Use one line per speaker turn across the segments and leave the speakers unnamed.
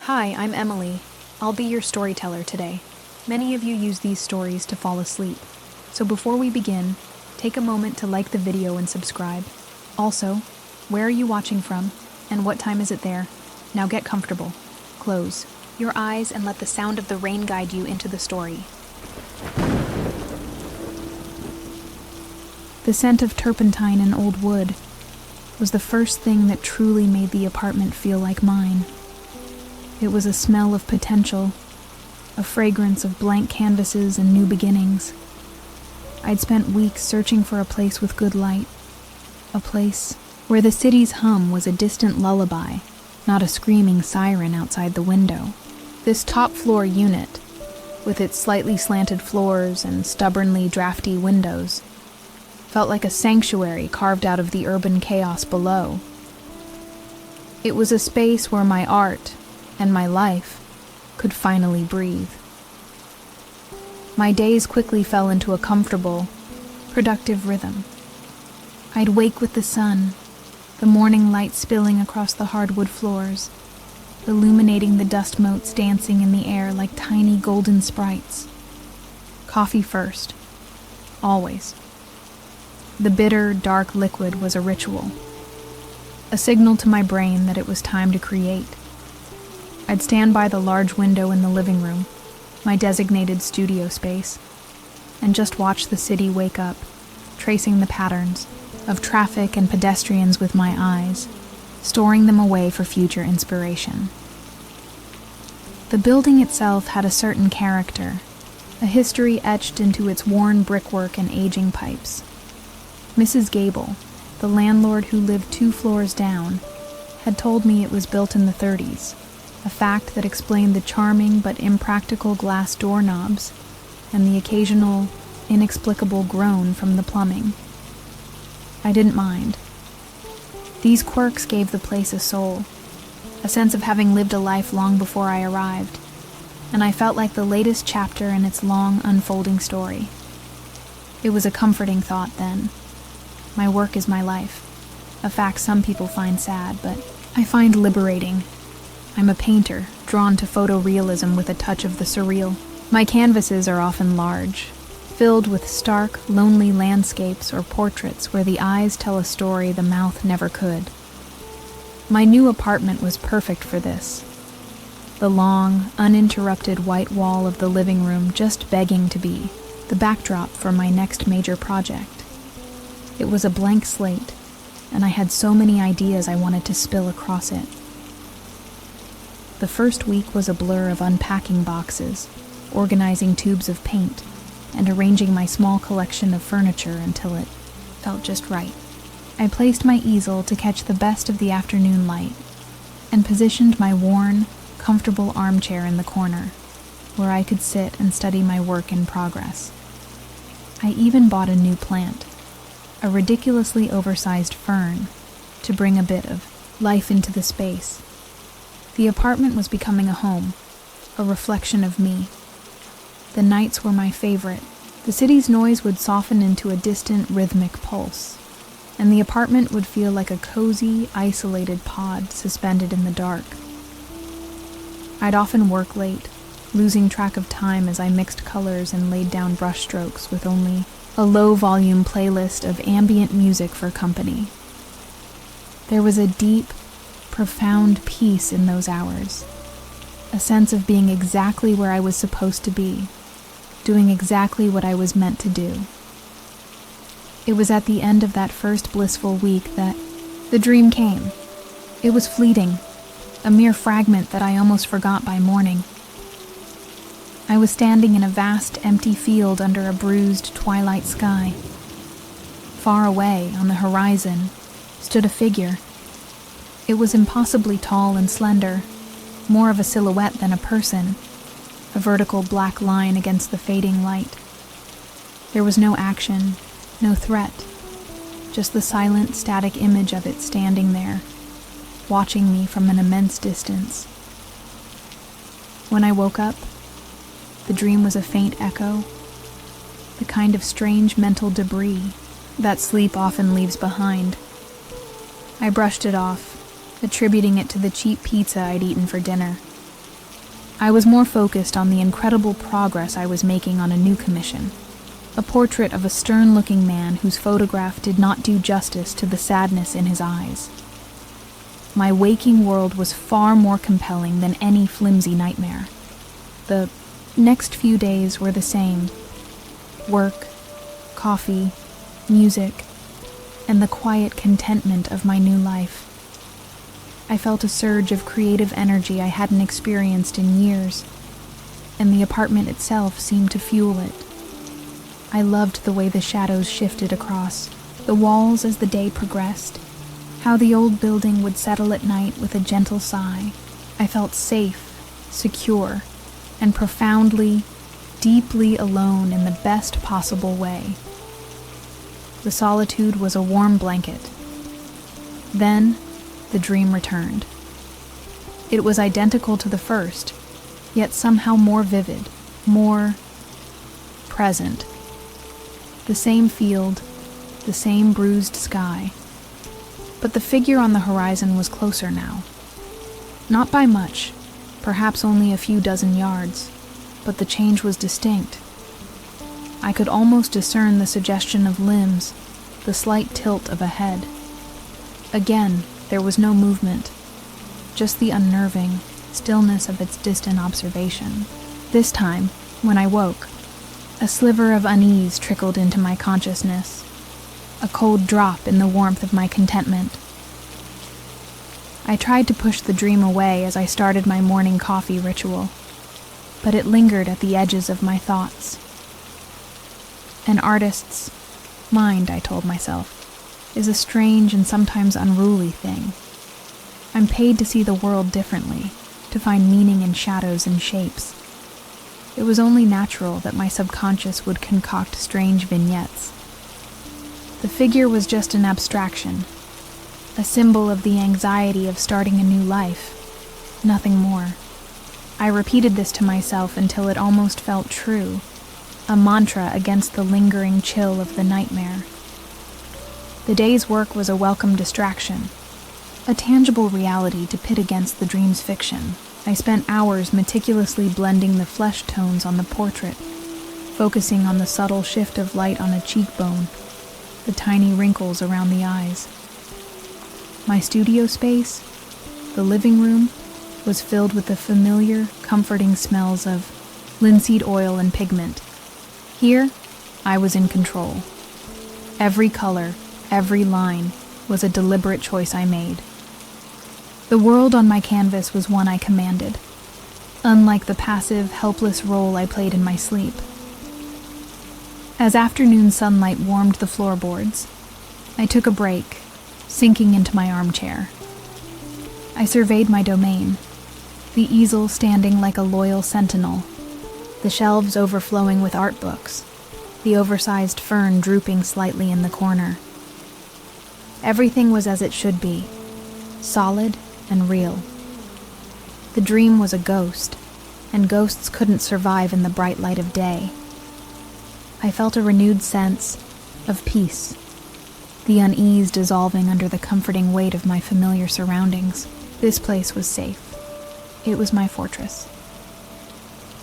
Hi, I'm Emily. I'll be your storyteller today. Many of you use these stories to fall asleep. So before we begin, take a moment to like the video and subscribe. Also, where are you watching from, and what time is it there? Now get comfortable. Close your eyes and let the sound of the rain guide you into the story. The scent of turpentine and old wood was the first thing that truly made the apartment feel like mine. It was a smell of potential, a fragrance of blank canvases and new beginnings. I'd spent weeks searching for a place with good light, a place where the city's hum was a distant lullaby, not a screaming siren outside the window. This top-floor unit, with its slightly slanted floors and stubbornly drafty windows, felt like a sanctuary carved out of the urban chaos below. It was a space where my art and my life could finally breathe. My days quickly fell into a comfortable, productive rhythm. I'd wake with the sun, the morning light spilling across the hardwood floors, illuminating the dust motes dancing in the air like tiny golden sprites. Coffee first, always. The bitter, dark liquid was a ritual, a signal to my brain that it was time to create. I'd stand by the large window in the living room, my designated studio space, and just watch the city wake up, tracing the patterns of traffic and pedestrians with my eyes, storing them away for future inspiration. The building itself had a certain character, a history etched into its worn brickwork and aging pipes. Mrs. Gable, the landlord who lived 2 floors down, had told me it was built in the 30s, a fact that explained the charming but impractical glass doorknobs and the occasional, inexplicable groan from the plumbing. I didn't mind. These quirks gave the place a soul, a sense of having lived a life long before I arrived, and I felt like the latest chapter in its long, unfolding story. It was a comforting thought then. My work is my life, a fact some people find sad, but I find liberating. I'm a painter, drawn to photorealism with a touch of the surreal. My canvases are often large, filled with stark, lonely landscapes or portraits where the eyes tell a story the mouth never could. My new apartment was perfect for this. The long, uninterrupted white wall of the living room just begging to be the backdrop for my next major project. It was a blank slate, and I had so many ideas I wanted to spill across it. The first week was a blur of unpacking boxes, organizing tubes of paint, and arranging my small collection of furniture until it felt just right. I placed my easel to catch the best of the afternoon light, and positioned my worn, comfortable armchair in the corner, where I could sit and study my work in progress. I even bought a new plant, a ridiculously oversized fern, to bring a bit of life into the space. The apartment was becoming a home, a reflection of me. The nights were my favorite. The city's noise would soften into a distant, rhythmic pulse, and the apartment would feel like a cozy, isolated pod suspended in the dark. I'd often work late, losing track of time as I mixed colors and laid down brushstrokes with only a low-volume playlist of ambient music for company. There was a deep, profound peace in those hours, a sense of being exactly where I was supposed to be, doing exactly what I was meant to do. It was at the end of that first blissful week that the dream came. It was fleeting, a mere fragment that I almost forgot by morning. I was standing in a vast, empty field under a bruised twilight sky. Far away, on the horizon, stood a figure. It was impossibly tall and slender, more of a silhouette than a person, a vertical black line against the fading light. There was no action, no threat, just the silent, static image of it standing there, watching me from an immense distance. When I woke up, the dream was a faint echo, the kind of strange mental debris that sleep often leaves behind. I brushed it off, attributing it to the cheap pizza I'd eaten for dinner. I was more focused on the incredible progress I was making on a new commission, a portrait of a stern-looking man whose photograph did not do justice to the sadness in his eyes. My waking world was far more compelling than any flimsy nightmare. The next few days were the same: work, coffee, music, and the quiet contentment of my new life. I felt a surge of creative energy I hadn't experienced in years, and the apartment itself seemed to fuel it. I loved the way the shadows shifted across the walls as the day progressed, how the old building would settle at night with a gentle sigh. I felt safe, secure, and profoundly, deeply alone in the best possible way. The solitude was a warm blanket. Then, the dream returned. It was identical to the first, yet somehow more vivid, more present. The same field, the same bruised sky. But the figure on the horizon was closer now. Not by much, perhaps only a few dozen yards, but the change was distinct. I could almost discern the suggestion of limbs, the slight tilt of a head. Again, there was no movement, just the unnerving stillness of its distant observation. This time, when I woke, a sliver of unease trickled into my consciousness, a cold drop in the warmth of my contentment. I tried to push the dream away as I started my morning coffee ritual, but it lingered at the edges of my thoughts. An artist's mind, I told myself, is a strange and sometimes unruly thing. I'm paid to see the world differently, to find meaning in shadows and shapes. It was only natural that my subconscious would concoct strange vignettes. The figure was just an abstraction, a symbol of the anxiety of starting a new life, nothing more. I repeated this to myself until it almost felt true, a mantra against the lingering chill of the nightmare. The day's work was a welcome distraction, a tangible reality to pit against the dream's fiction. I spent hours meticulously blending the flesh tones on the portrait, focusing on the subtle shift of light on a cheekbone, the tiny wrinkles around the eyes. My studio space, the living room, was filled with the familiar, comforting smells of linseed oil and pigment. Here, I was in control. Every color, every line, was a deliberate choice I made. The world on my canvas was one I commanded, unlike the passive, helpless role I played in my sleep. As afternoon sunlight warmed the floorboards, I took a break, sinking into my armchair. I surveyed my domain, the easel standing like a loyal sentinel, the shelves overflowing with art books, the oversized fern drooping slightly in the corner. Everything was as it should be, solid and real. The dream was a ghost, and ghosts couldn't survive in the bright light of day. I felt a renewed sense of peace, the unease dissolving under the comforting weight of my familiar surroundings. This place was safe. It was my fortress.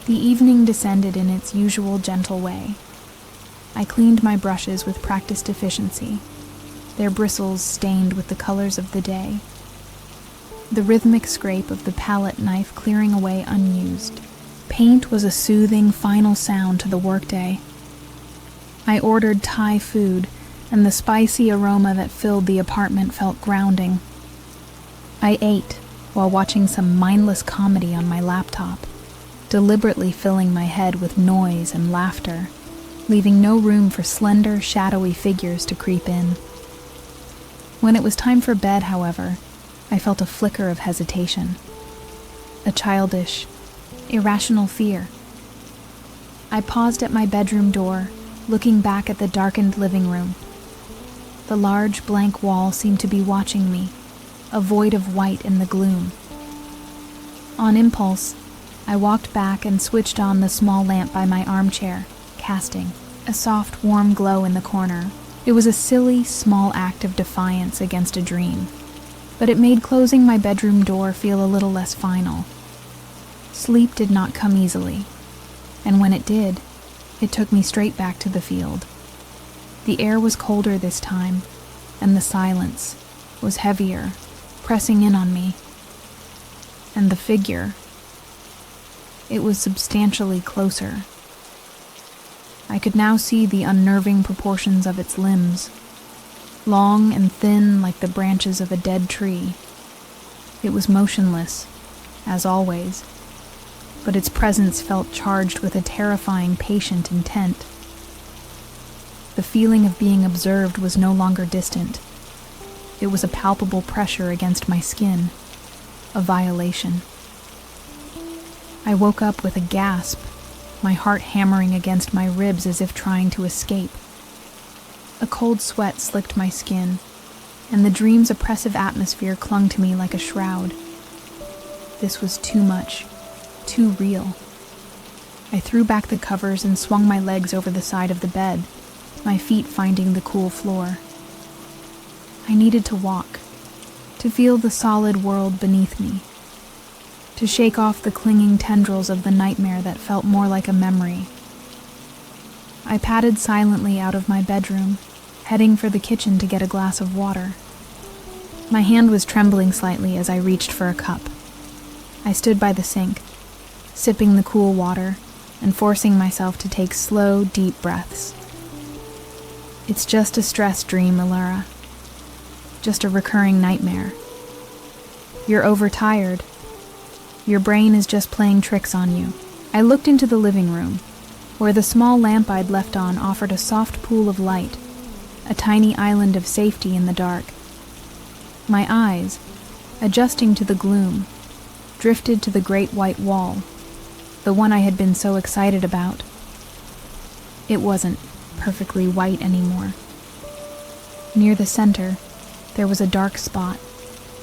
The evening descended in its usual gentle way. I cleaned my brushes with practiced efficiency, their bristles stained with the colors of the day, the rhythmic scrape of the palette knife clearing away unused. Paint was a soothing final sound to the workday. I ordered Thai food, and the spicy aroma that filled the apartment felt grounding. I ate while watching some mindless comedy on my laptop, deliberately filling my head with noise and laughter, leaving no room for slender, shadowy figures to creep in. When it was time for bed, however, I felt a flicker of hesitation, a childish, irrational fear. I paused at my bedroom door, looking back at the darkened living room. The large, blank wall seemed to be watching me, a void of white in the gloom. On impulse, I walked back and switched on the small lamp by my armchair, casting a soft, warm glow in the corner. It was a silly, small act of defiance against a dream, but it made closing my bedroom door feel a little less final. Sleep did not come easily, and when it did, it took me straight back to the field. The air was colder this time, and the silence was heavier, pressing in on me. And the figure, it was substantially closer. I could now see the unnerving proportions of its limbs, long and thin like the branches of a dead tree. It was motionless, as always, but its presence felt charged with a terrifying, patient intent. The feeling of being observed was no longer distant. It was a palpable pressure against my skin, a violation. I woke up with a gasp, my heart hammering against my ribs as if trying to escape. A cold sweat slicked my skin, and the dream's oppressive atmosphere clung to me like a shroud. This was too much, too real. I threw back the covers and swung my legs over the side of the bed, my feet finding the cool floor. I needed to walk, to feel the solid world beneath me, to shake off the clinging tendrils of the nightmare that felt more like a memory. I padded silently out of my bedroom, heading for the kitchen to get a glass of water. My hand was trembling slightly as I reached for a cup. I stood by the sink, sipping the cool water and forcing myself to take slow, deep breaths. It's just a stress dream, Alara. Just a recurring nightmare. You're overtired. Your brain is just playing tricks on you. I looked into the living room, where the small lamp I'd left on offered a soft pool of light, a tiny island of safety in the dark. My eyes, adjusting to the gloom, drifted to the great white wall, the one I had been so excited about. It wasn't perfectly white anymore. Near the center, there was a dark spot,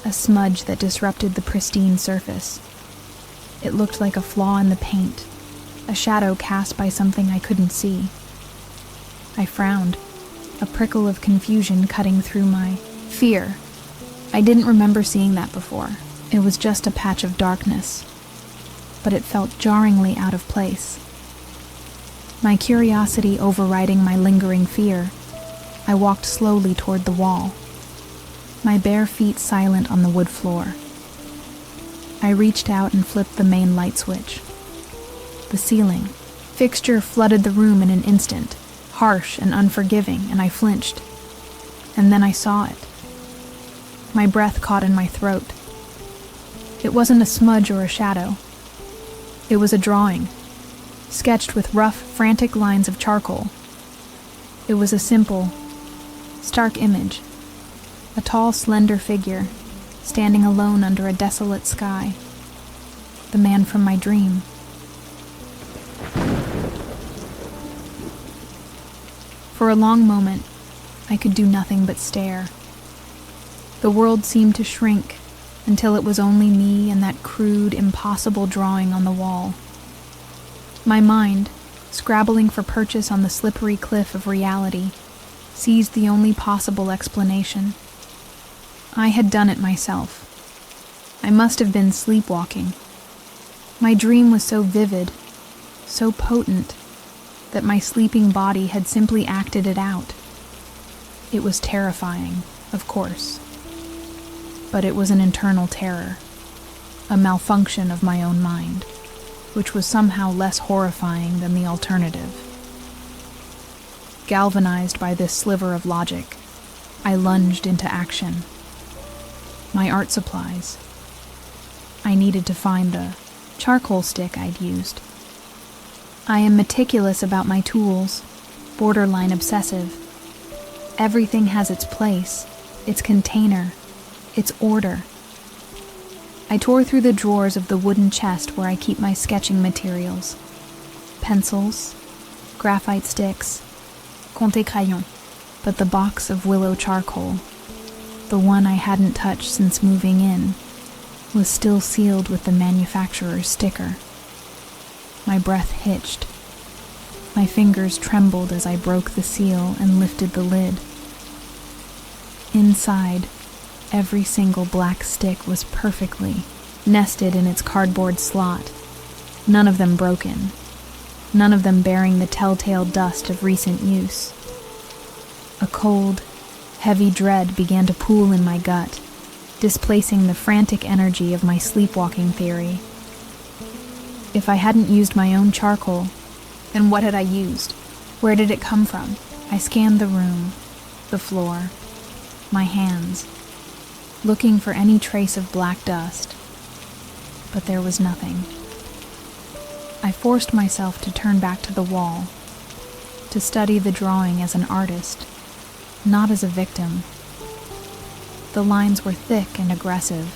a smudge that disrupted the pristine surface. It looked like a flaw in the paint, a shadow cast by something I couldn't see. I frowned, a prickle of confusion cutting through my fear. I didn't remember seeing that before. It was just a patch of darkness, but it felt jarringly out of place. My curiosity overriding my lingering fear, I walked slowly toward the wall, my bare feet silent on the wood floor. I reached out and flipped the main light switch. The ceiling fixture flooded the room in an instant, harsh and unforgiving, and I flinched. And then I saw it. My breath caught in my throat. It wasn't a smudge or a shadow. It was a drawing, sketched with rough, frantic lines of charcoal. It was a simple, stark image. A tall, slender figure, standing alone under a desolate sky. The man from my dream. For a long moment, I could do nothing but stare. The world seemed to shrink until it was only me and that crude, impossible drawing on the wall. My mind, scrabbling for purchase on the slippery cliff of reality, seized the only possible explanation. I had done it myself. I must have been sleepwalking. My dream was so vivid, so potent, that my sleeping body had simply acted it out. It was terrifying, of course. But it was an internal terror, a malfunction of my own mind, which was somehow less horrifying than the alternative. Galvanized by this sliver of logic, I lunged into action. My art supplies. I needed to find the charcoal stick I'd used. I am meticulous about my tools, borderline obsessive. Everything has its place, its container, its order. I tore through the drawers of the wooden chest where I keep my sketching materials. Pencils, graphite sticks, Conte crayon, but the box of willow charcoal, the one I hadn't touched since moving in, was still sealed with the manufacturer's sticker. My breath hitched. My fingers trembled as I broke the seal and lifted the lid. Inside, every single black stick was perfectly nested in its cardboard slot, none of them broken, none of them bearing the telltale dust of recent use. A cold, heavy dread began to pool in my gut, displacing the frantic energy of my sleepwalking theory. If I hadn't used my own charcoal, then what had I used? Where did it come from? I scanned the room, the floor, my hands, looking for any trace of black dust, but there was nothing. I forced myself to turn back to the wall, to study the drawing as an artist, not as a victim. The lines were thick and aggressive,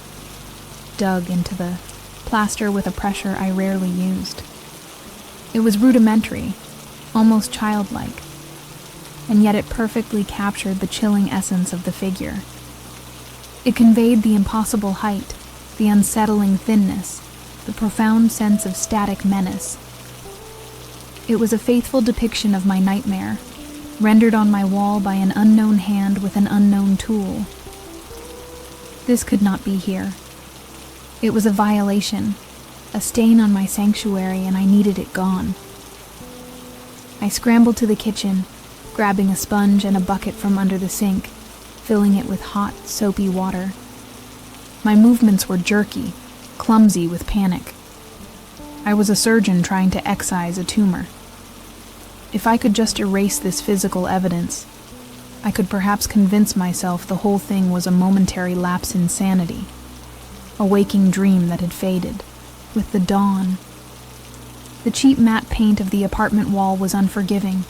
dug into the plaster with a pressure I rarely used. It was rudimentary, almost childlike, and yet it perfectly captured the chilling essence of the figure. It conveyed the impossible height, the unsettling thinness, the profound sense of static menace. It was a faithful depiction of my nightmare, rendered on my wall by an unknown hand with an unknown tool. This could not be here. It was a violation, a stain on my sanctuary, and I needed it gone. I scrambled to the kitchen, grabbing a sponge and a bucket from under the sink, filling it with hot, soapy water. My movements were jerky, clumsy with panic. I was a surgeon trying to excise a tumor. If I could just erase this physical evidence, I could perhaps convince myself the whole thing was a momentary lapse in sanity, a waking dream that had faded with the dawn. The cheap matte paint of the apartment wall was unforgiving.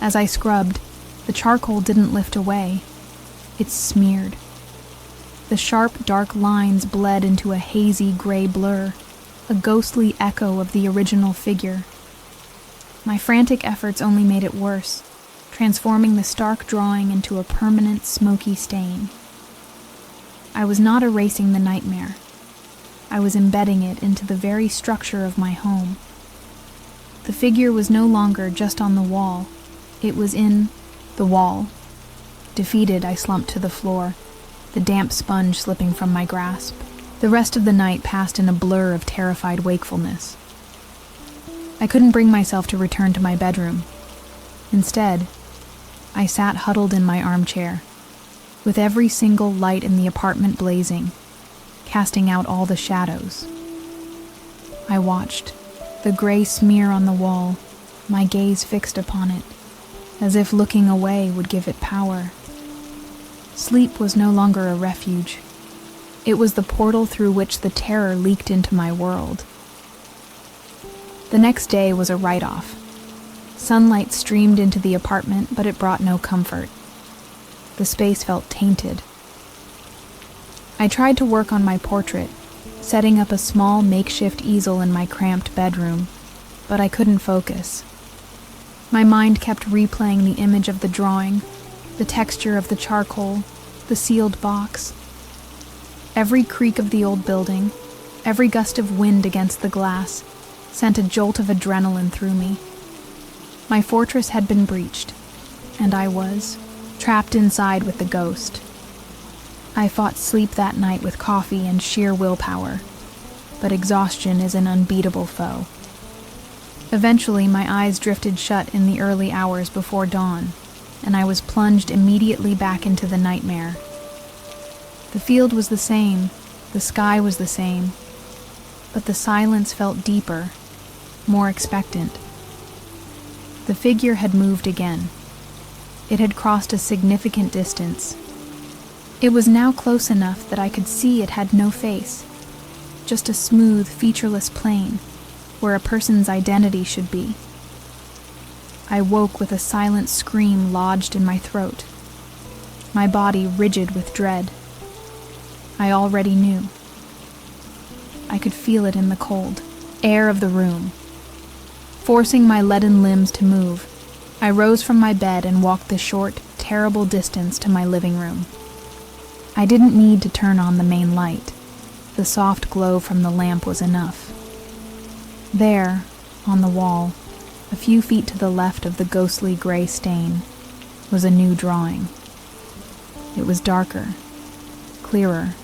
As I scrubbed, the charcoal didn't lift away. It smeared. The sharp, dark lines bled into a hazy gray blur, a ghostly echo of the original figure. My frantic efforts only made it worse, transforming the stark drawing into a permanent, smoky stain. I was not erasing the nightmare. I was embedding it into the very structure of my home. The figure was no longer just on the wall. It was in the wall. Defeated, I slumped to the floor, the damp sponge slipping from my grasp. The rest of the night passed in a blur of terrified wakefulness. I couldn't bring myself to return to my bedroom. Instead, I sat huddled in my armchair, with every single light in the apartment blazing, casting out all the shadows. I watched, the gray smear on the wall, my gaze fixed upon it, as if looking away would give it power. Sleep was no longer a refuge. It was the portal through which the terror leaked into my world. The next day was a write-off. Sunlight streamed into the apartment, but it brought no comfort. The space felt tainted. I tried to work on my portrait, setting up a small makeshift easel in my cramped bedroom, but I couldn't focus. My mind kept replaying the image of the drawing, the texture of the charcoal, the sealed box. Every creak of the old building, every gust of wind against the glass, sent a jolt of adrenaline through me. My fortress had been breached, and I was trapped inside with the ghost. I fought sleep that night with coffee and sheer willpower, but exhaustion is an unbeatable foe. Eventually, my eyes drifted shut in the early hours before dawn, and I was plunged immediately back into the nightmare. The field was the same, the sky was the same, but the silence felt deeper, more expectant. The figure had moved again. It had crossed a significant distance. It was now close enough that I could see it had no face, just a smooth, featureless plane, where a person's identity should be. I woke with a silent scream lodged in my throat, my body rigid with dread. I already knew. I could feel it in the cold air of the room. Forcing my leaden limbs to move, I rose from my bed and walked the short, terrible distance to my living room. I didn't need to turn on the main light. The soft glow from the lamp was enough. There, on the wall, a few feet to the left of the ghostly gray stain, was a new drawing. It was darker, clearer,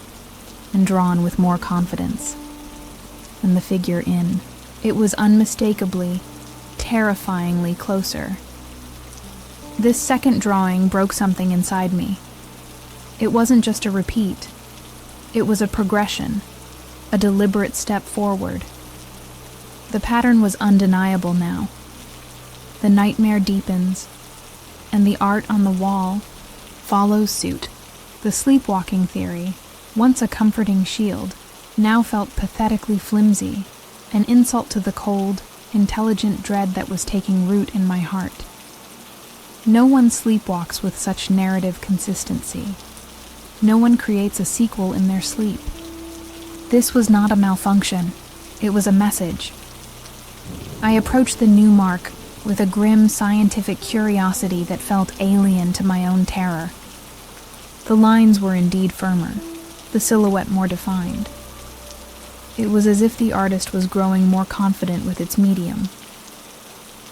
and drawn with more confidence. than the figure in. It was unmistakably, terrifyingly closer. This second drawing broke something inside me. It wasn't just a repeat. It was a progression, a deliberate step forward. The pattern was undeniable now. The nightmare deepens, and the art on the wall follows suit. The sleepwalking theory, once a comforting shield, now felt pathetically flimsy, an insult to the cold, intelligent dread that was taking root in my heart. No one sleepwalks with such narrative consistency. No one creates a sequel in their sleep. This was not a malfunction. It was a message. I approached the new mark with a grim scientific curiosity that felt alien to my own terror. The lines were indeed firmer, the silhouette more defined. It was as if the artist was growing more confident with its medium.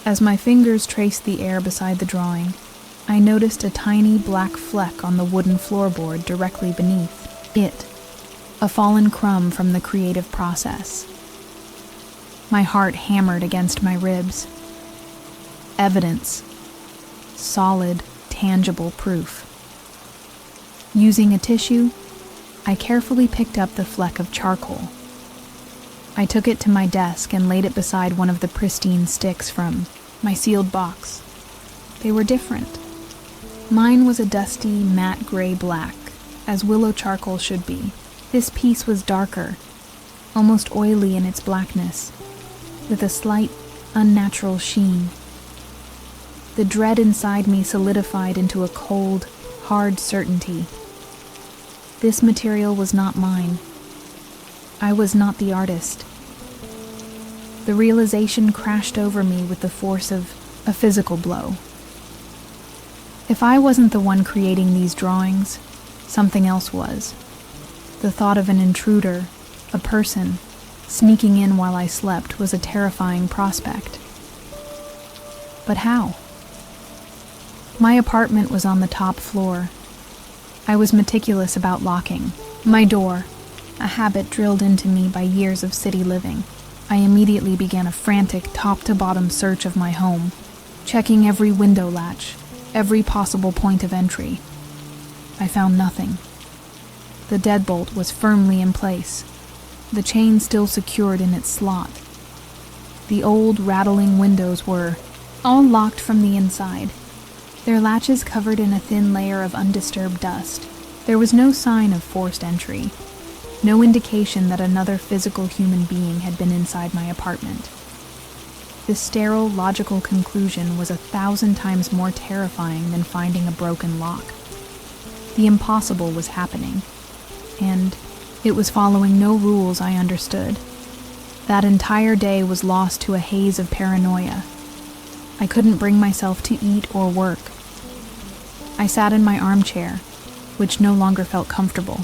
As my fingers traced the air beside the drawing, I noticed a tiny black fleck on the wooden floorboard directly beneath it, a fallen crumb from the creative process. My heart hammered against my ribs. Evidence. Solid, tangible proof. Using a tissue, I carefully picked up the fleck of charcoal. I took it to my desk and laid it beside one of the pristine sticks from my sealed box. They were different. Mine was a dusty, matte gray-black, as willow charcoal should be. This piece was darker, almost oily in its blackness, with a slight, unnatural sheen. The dread inside me solidified into a cold, hard certainty. This material was not mine. I was not the artist. The realization crashed over me with the force of a physical blow. If I wasn't the one creating these drawings, something else was. The thought of an intruder, a person, sneaking in while I slept was a terrifying prospect. But how? My apartment was on the top floor. I was meticulous about locking my door, a habit drilled into me by years of city living. I immediately began a frantic top-to-bottom search of my home, checking every window latch, every possible point of entry. I found nothing. The deadbolt was firmly in place, the chain still secured in its slot. The old, rattling windows were all locked from the inside, their latches covered in a thin layer of undisturbed dust. There was no sign of forced entry, no indication that another physical human being had been inside my apartment. This sterile, logical conclusion was 1,000 times more terrifying than finding a broken lock. The impossible was happening, and it was following no rules I understood. That entire day was lost to a haze of paranoia. I couldn't bring myself to eat or work. I sat in my armchair, which no longer felt comfortable,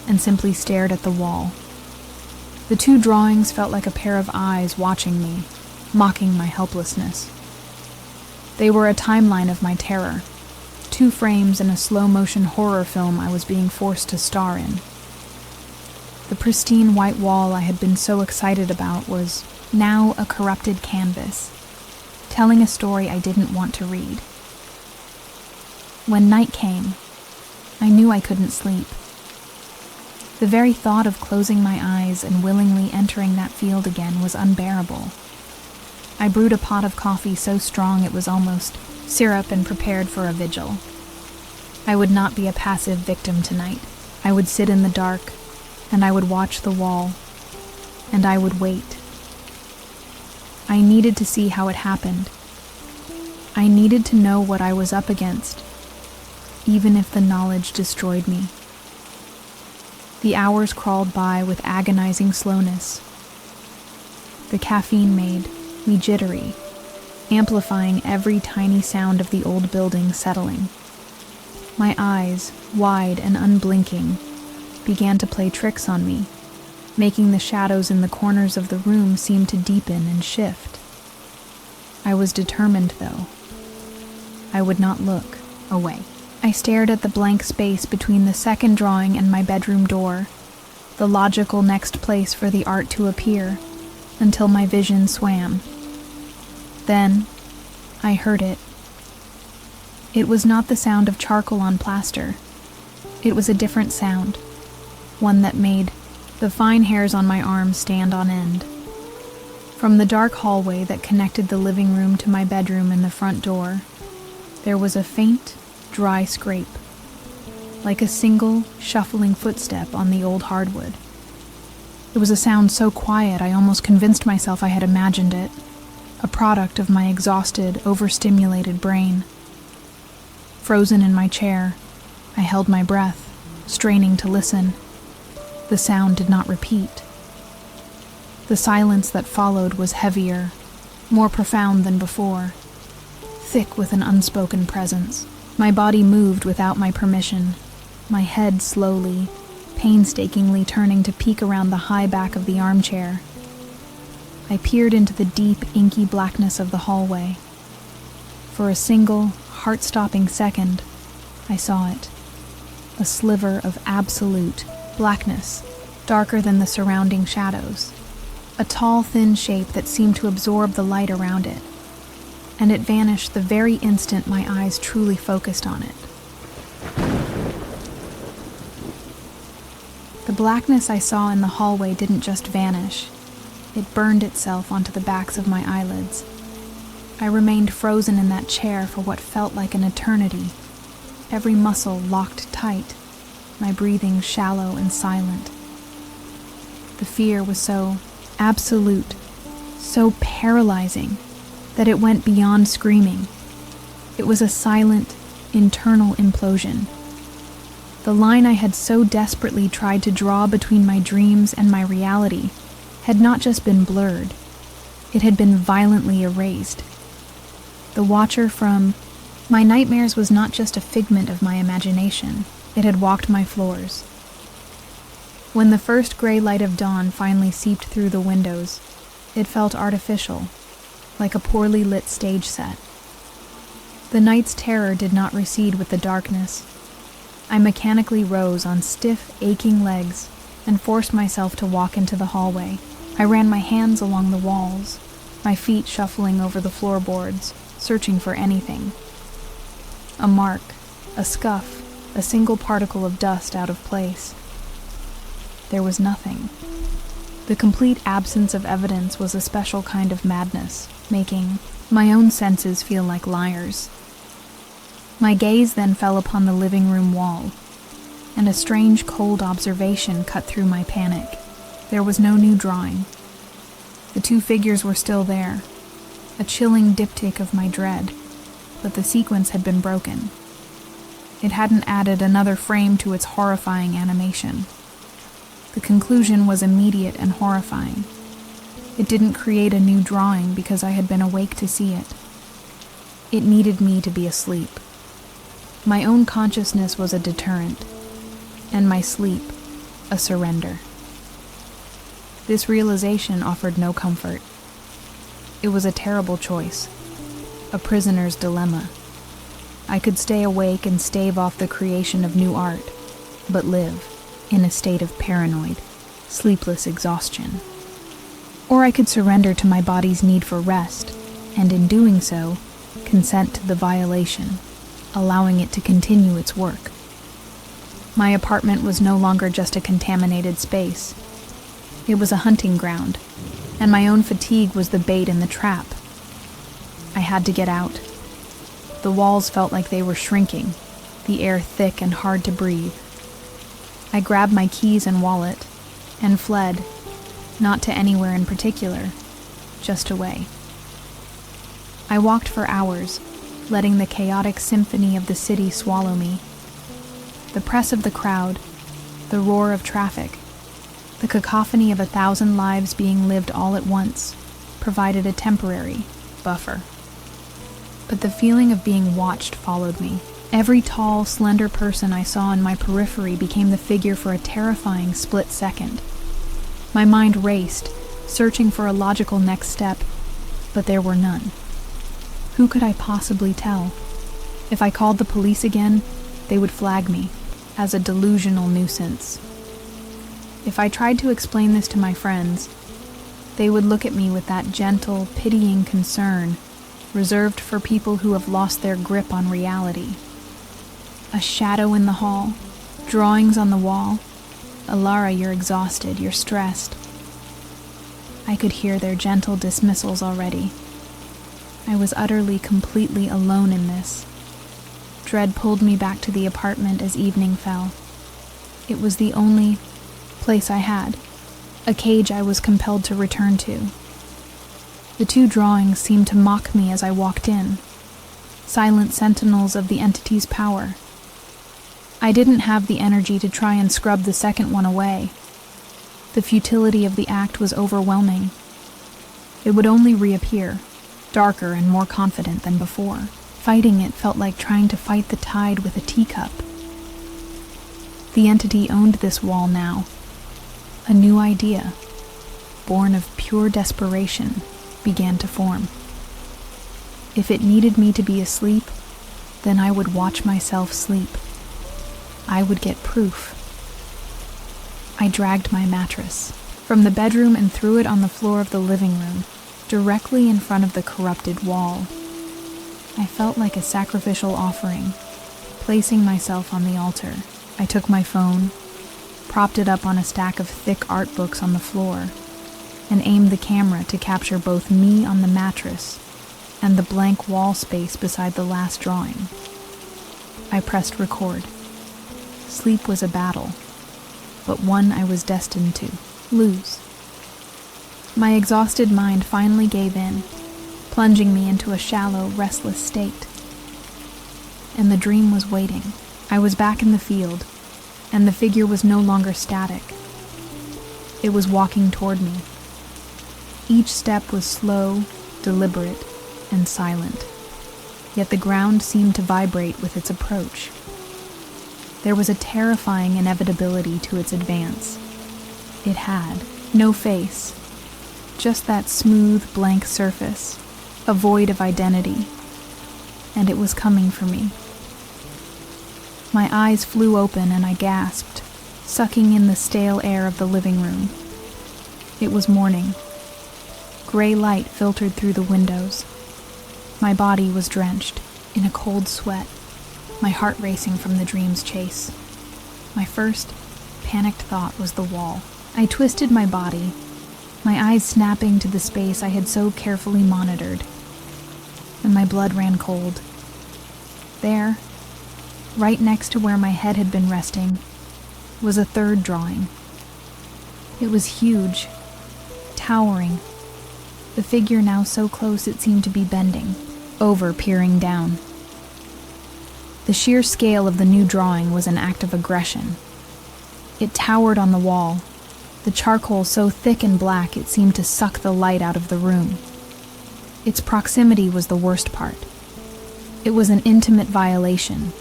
and simply stared at the wall. The two drawings felt like a pair of eyes watching me, mocking my helplessness. They were a timeline of my terror, 2 frames in a slow-motion horror film I was being forced to star in. The pristine white wall I had been so excited about was now a corrupted canvas, telling a story I didn't want to read. When night came, I knew I couldn't sleep. The very thought of closing my eyes and willingly entering that field again was unbearable. I brewed a pot of coffee so strong it was almost syrup and prepared for a vigil. I would not be a passive victim tonight. I would sit in the dark, and I would watch the wall, and I would wait. I needed to see how it happened. I needed to know what I was up against, even if the knowledge destroyed me. The hours crawled by with agonizing slowness. The caffeine made me jittery, amplifying every tiny sound of the old building settling. My eyes, wide and unblinking, began to play tricks on me, making the shadows in the corners of the room seem to deepen and shift. I was determined, though. I would not look away. I stared at the blank space between the second drawing and my bedroom door, the logical next place for the art to appear, until my vision swam. Then, I heard it. It was not the sound of charcoal on plaster. It was a different sound, one that made the fine hairs on my arms stand on end. From the dark hallway that connected the living room to my bedroom and the front door, there was a faint, dry scrape, like a single, shuffling footstep on the old hardwood. It was a sound so quiet I almost convinced myself I had imagined it, a product of my exhausted, overstimulated brain. Frozen in my chair, I held my breath, straining to listen. The sound did not repeat. The silence that followed was heavier, more profound than before, thick with an unspoken presence. My body moved without my permission, my head slowly, painstakingly turning to peek around the high back of the armchair. I peered into the deep, inky blackness of the hallway. For a single, heart-stopping second, I saw it. A sliver of absolute blackness, darker than the surrounding shadows. A tall, thin shape that seemed to absorb the light around it. And it vanished the very instant my eyes truly focused on it. The blackness I saw in the hallway didn't just vanish. It burned itself onto the backs of my eyelids. I remained frozen in that chair for what felt like an eternity, every muscle locked tight, my breathing shallow and silent. The fear was so absolute, so paralyzing, that it went beyond screaming. It was a silent, internal implosion. The line I had so desperately tried to draw between my dreams and my reality had not just been blurred, it had been violently erased. The watcher from my nightmares was not just a figment of my imagination, it had walked my floors. When the first gray light of dawn finally seeped through the windows, it felt artificial, like a poorly lit stage set. The night's terror did not recede with the darkness. I mechanically rose on stiff, aching legs and forced myself to walk into the hallway. I ran my hands along the walls, my feet shuffling over the floorboards, searching for anything. A mark, a scuff, a single particle of dust out of place. There was nothing. The complete absence of evidence was a special kind of madness, making my own senses feel like liars. My gaze then fell upon the living room wall, and a strange cold observation cut through my panic. There was no new drawing. The two figures were still there, a chilling diptych of my dread, but the sequence had been broken. It hadn't added another frame to its horrifying animation. The conclusion was immediate and horrifying. It didn't create a new drawing because I had been awake to see it. It needed me to be asleep. My own consciousness was a deterrent, and my sleep a surrender. This realization offered no comfort. It was a terrible choice, a prisoner's dilemma. I could stay awake and stave off the creation of new art, but live in a state of paranoid, sleepless exhaustion. Or I could surrender to my body's need for rest, and in doing so, consent to the violation, allowing it to continue its work. My apartment was no longer just a contaminated space. It was a hunting ground, and my own fatigue was the bait in the trap. I had to get out. The walls felt like they were shrinking, the air thick and hard to breathe. I grabbed my keys and wallet, and fled, not to anywhere in particular, just away. I walked for hours, letting the chaotic symphony of the city swallow me. The press of the crowd, the roar of traffic, the cacophony of 1,000 lives being lived all at once provided a temporary buffer. But the feeling of being watched followed me. Every tall, slender person I saw in my periphery became the figure for a terrifying split second. My mind raced, searching for a logical next step, but there were none. Who could I possibly tell? If I called the police again, they would flag me as a delusional nuisance. If I tried to explain this to my friends, they would look at me with that gentle, pitying concern reserved for people who have lost their grip on reality. A shadow in the hall, drawings on the wall. Alara, you're exhausted, you're stressed. I could hear their gentle dismissals already. I was utterly, completely alone in this. Dread pulled me back to the apartment as evening fell. It was the only place I had, a cage I was compelled to return to. The two drawings seemed to mock me as I walked in, silent sentinels of the entity's power. I didn't have the energy to try and scrub the second one away. The futility of the act was overwhelming. It would only reappear, darker and more confident than before. Fighting it felt like trying to fight the tide with a teacup. The entity owned this wall now. A new idea, born of pure desperation, began to form. If it needed me to be asleep, then I would watch myself sleep. I would get proof. I dragged my mattress from the bedroom and threw it on the floor of the living room, directly in front of the corrupted wall. I felt like a sacrificial offering, placing myself on the altar. I took my phone, propped it up on a stack of thick art books on the floor, and aimed the camera to capture both me on the mattress and the blank wall space beside the last drawing. I pressed record. Sleep was a battle, but one I was destined to lose. My exhausted mind finally gave in, plunging me into a shallow, restless state. And the dream was waiting. I was back in the field, and the figure was no longer static. It was walking toward me. Each step was slow, deliberate, and silent, yet the ground seemed to vibrate with its approach. There was a terrifying inevitability to its advance. It had no face, just that smooth, blank surface, a void of identity, and it was coming for me. My eyes flew open and I gasped, sucking in the stale air of the living room. It was morning. Gray light filtered through the windows. My body was drenched in a cold sweat, my heart racing from the dream's chase. My first panicked thought was the wall. I twisted my body, my eyes snapping to the space I had so carefully monitored, and my blood ran cold. There, right next to where my head had been resting, was a third drawing. It was huge, towering, the figure now so close it seemed to be bending, over peering down. The sheer scale of the new drawing was an act of aggression. It towered on the wall, the charcoal so thick and black it seemed to suck the light out of the room. Its proximity was the worst part. It was an intimate violation,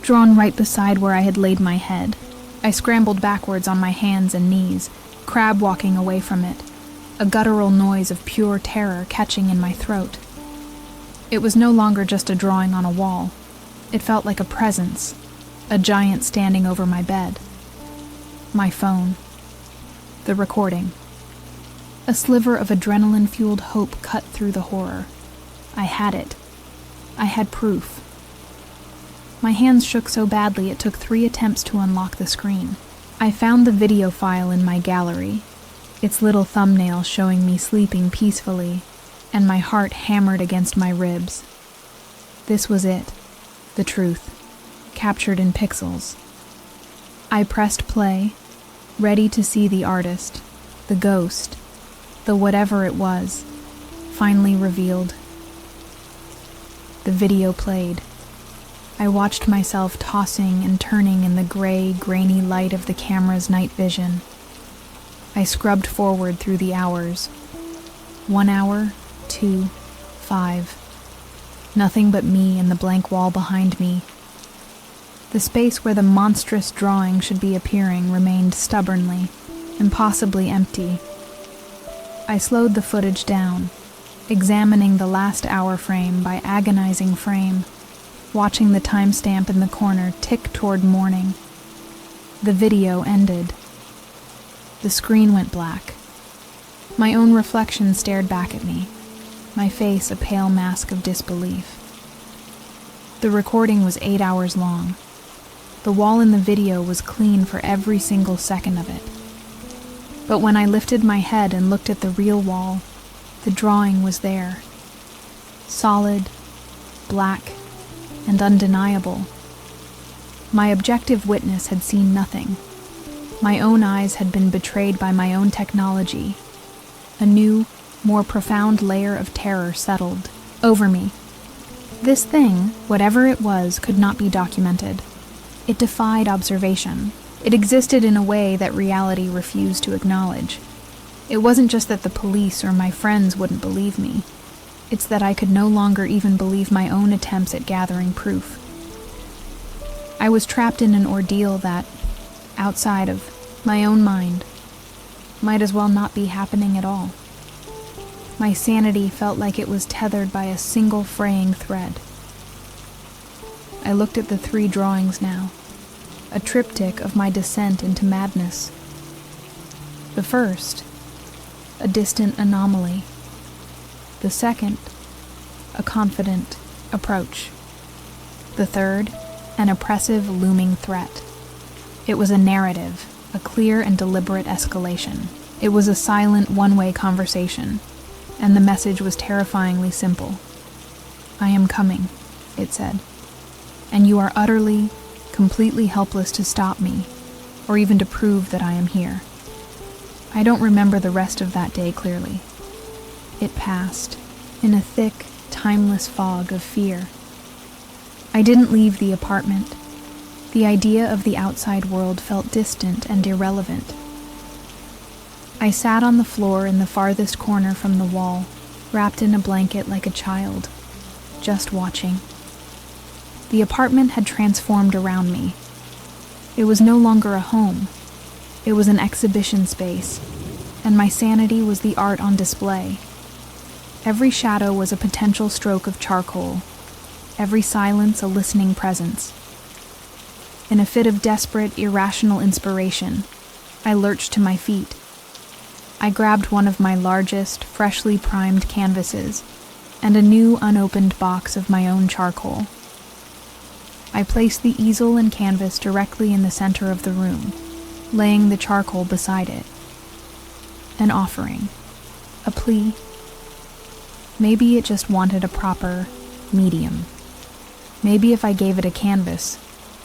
drawn right beside where I had laid my head. I scrambled backwards on my hands and knees, crab walking away from it, a guttural noise of pure terror catching in my throat. It was no longer just a drawing on a wall. It felt like a presence, a giant standing over my bed. My phone. The recording. A sliver of adrenaline-fueled hope cut through the horror. I had it. I had proof. My hands shook so badly it took 3 attempts to unlock the screen. I found the video file in my gallery, its little thumbnail showing me sleeping peacefully, and my heart hammered against my ribs. This was it. The truth, captured in pixels. I pressed play, ready to see the artist, the ghost, the whatever it was, finally revealed. The video played. I watched myself tossing and turning in the gray, grainy light of the camera's night vision. I scrubbed forward through the hours. 1 hour, 2, 5. Nothing but me and the blank wall behind me. The space where the monstrous drawing should be appearing remained stubbornly, impossibly empty. I slowed the footage down, examining the last hour frame by agonizing frame, watching the timestamp in the corner tick toward morning. The video ended. The screen went black. My own reflection stared back at me, my face a pale mask of disbelief. The recording was 8 hours long. The wall in the video was clean for every single second of it. But when I lifted my head and looked at the real wall, the drawing was there. Solid, black, and undeniable. My objective witness had seen nothing. My own eyes had been betrayed by my own technology. A new, more profound layer of terror settled over me. This thing, whatever it was, could not be documented. It defied observation. It existed in a way that reality refused to acknowledge. It wasn't just that the police or my friends wouldn't believe me. It's that I could no longer even believe my own attempts at gathering proof. I was trapped in an ordeal that, outside of my own mind, might as well not be happening at all. My sanity felt like it was tethered by a single fraying thread. I looked at the 3 drawings now, a triptych of my descent into madness. The first, a distant anomaly. The second, a confident approach. The third, an oppressive, looming threat. It was a narrative, a clear and deliberate escalation. It was a silent, one-way conversation, and the message was terrifyingly simple. "I am coming," it said, "and you are utterly, completely helpless to stop me, or even to prove that I am here." I don't remember the rest of that day clearly. It passed, in a thick, timeless fog of fear. I didn't leave the apartment. The idea of the outside world felt distant and irrelevant. I sat on the floor in the farthest corner from the wall, wrapped in a blanket like a child, just watching. The apartment had transformed around me. It was no longer a home. It was an exhibition space, and my sanity was the art on display. Every shadow was a potential stroke of charcoal, every silence a listening presence. In a fit of desperate, irrational inspiration, I lurched to my feet. I grabbed one of my largest, freshly primed canvases and a new, unopened box of my own charcoal. I placed the easel and canvas directly in the center of the room, laying the charcoal beside it. An offering, a plea. Maybe it just wanted a proper medium. Maybe if I gave it a canvas,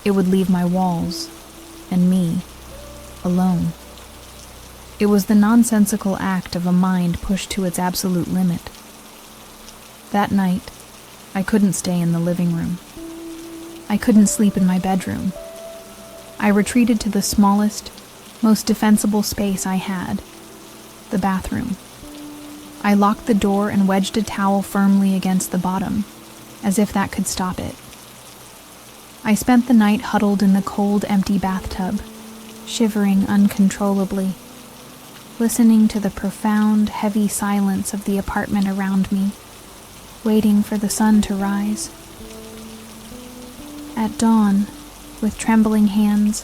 it would leave my walls, and me, alone. It was the nonsensical act of a mind pushed to its absolute limit. That night, I couldn't stay in the living room. I couldn't sleep in my bedroom. I retreated to the smallest, most defensible space I had, the bathroom. I locked the door and wedged a towel firmly against the bottom, as if that could stop it. I spent the night huddled in the cold, empty bathtub, shivering uncontrollably, listening to the profound, heavy silence of the apartment around me, waiting for the sun to rise. At dawn, with trembling hands,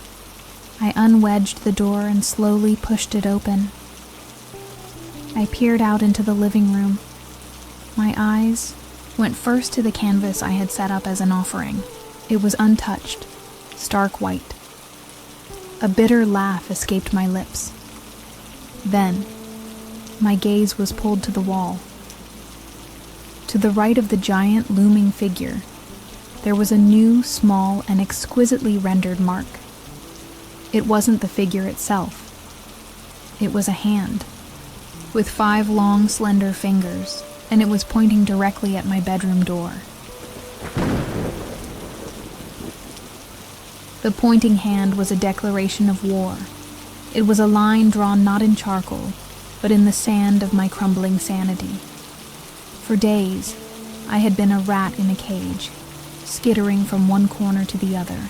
I unwedged the door and slowly pushed it open. I peered out into the living room. My eyes went first to the canvas I had set up as an offering. It was untouched, stark white. A bitter laugh escaped my lips. Then, my gaze was pulled to the wall. To the right of the giant looming figure, there was a new, small, and exquisitely rendered mark. It wasn't the figure itself. It was a hand, with 5 long, slender fingers, and it was pointing directly at my bedroom door. The pointing hand was a declaration of war. It was a line drawn not in charcoal, but in the sand of my crumbling sanity. For days, I had been a rat in a cage, skittering from one corner to the other,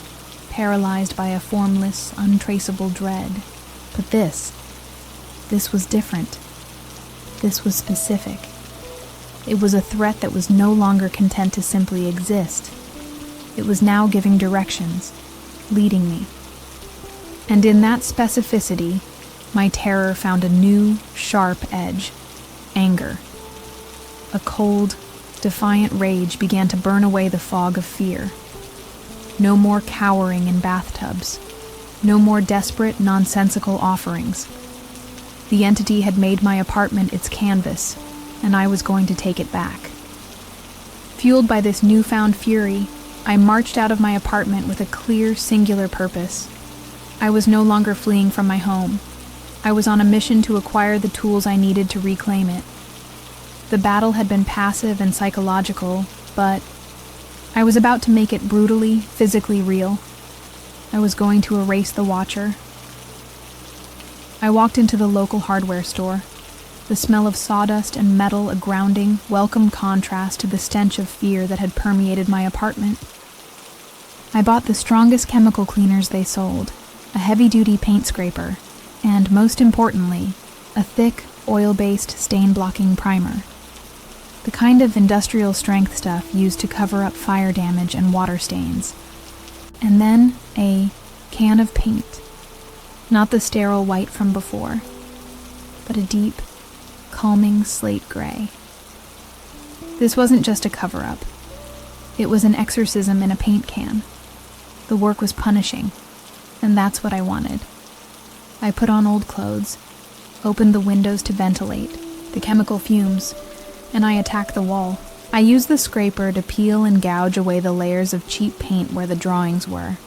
paralyzed by a formless, untraceable dread. But this was different. This was specific. It was a threat that was no longer content to simply exist. It was now giving directions, leading me. And in that specificity, My terror found a new, sharp edge: anger. A cold, defiant rage began to burn away the fog of fear. No more cowering in bathtubs. No more desperate, nonsensical offerings. The entity had made my apartment its canvas, and I was going to take it back. Fueled by this newfound fury, I marched out of my apartment with a clear, singular purpose. I was no longer fleeing from my home. I was on a mission to acquire the tools I needed to reclaim it. The battle had been passive and psychological, but I was about to make it brutally, physically real. I was going to erase the Watcher. I walked into the local hardware store, the smell of sawdust and metal a grounding, welcome contrast to the stench of fear that had permeated my apartment. I bought the strongest chemical cleaners they sold, a heavy-duty paint scraper, and, most importantly, a thick, oil-based stain-blocking primer. The kind of industrial-strength stuff used to cover up fire damage and water stains. And then a can of paint. Not the sterile white from before, but a deep, calming slate gray. This wasn't just a cover-up. It was an exorcism in a paint can. The work was punishing, and that's what I wanted. I put on old clothes, opened the windows to ventilate the chemical fumes, and I attacked the wall. I used the scraper to peel and gouge away the layers of cheap paint where the drawings were.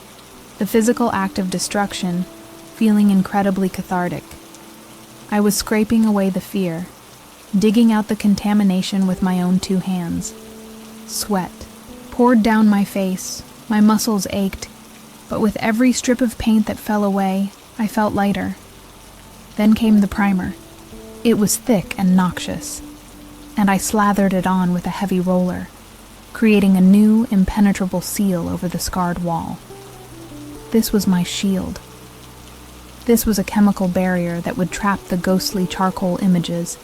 The physical act of destruction, feeling incredibly cathartic. I was scraping away the fear, digging out the contamination with my own two hands. Sweat poured down my face, my muscles ached, but with every strip of paint that fell away, I felt lighter. Then came the primer. It was thick and noxious, and I slathered it on with a heavy roller, creating a new, impenetrable seal over the scarred wall. This was my shield. This was a chemical barrier that would trap the ghostly charcoal images,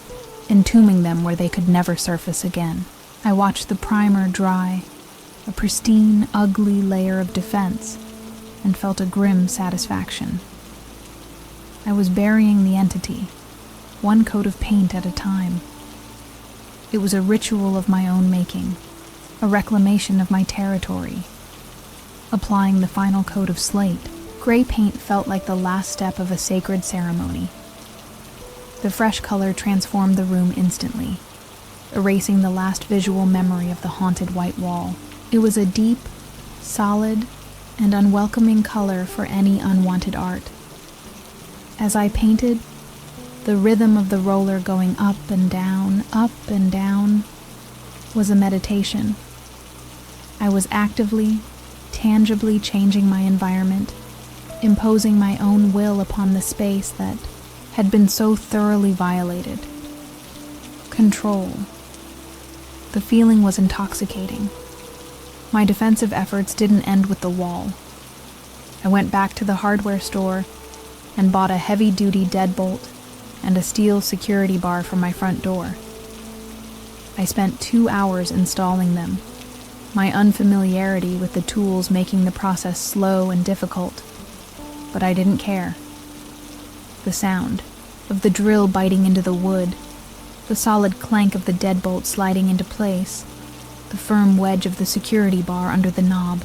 entombing them where they could never surface again. I watched the primer dry, a pristine, ugly layer of defense, and felt a grim satisfaction. I was burying the entity, one coat of paint at a time. It was a ritual of my own making, a reclamation of my territory. Applying the final coat of slate, gray paint felt like the last step of a sacred ceremony. The fresh color transformed the room instantly, erasing the last visual memory of the haunted white wall. It was a deep, solid, and unwelcoming color for any unwanted art. As I painted, the rhythm of the roller going up and down, was a meditation. I was actively, tangibly changing my environment, imposing my own will upon the space that had been so thoroughly violated. Control. The feeling was intoxicating. My defensive efforts didn't end with the wall. I went back to the hardware store and bought a heavy-duty deadbolt and a steel security bar for my front door. I spent 2 hours installing them, my unfamiliarity with the tools making the process slow and difficult, but I didn't care. The sound of the drill biting into the wood, the solid clank of the deadbolt sliding into place, the firm wedge of the security bar under the knob.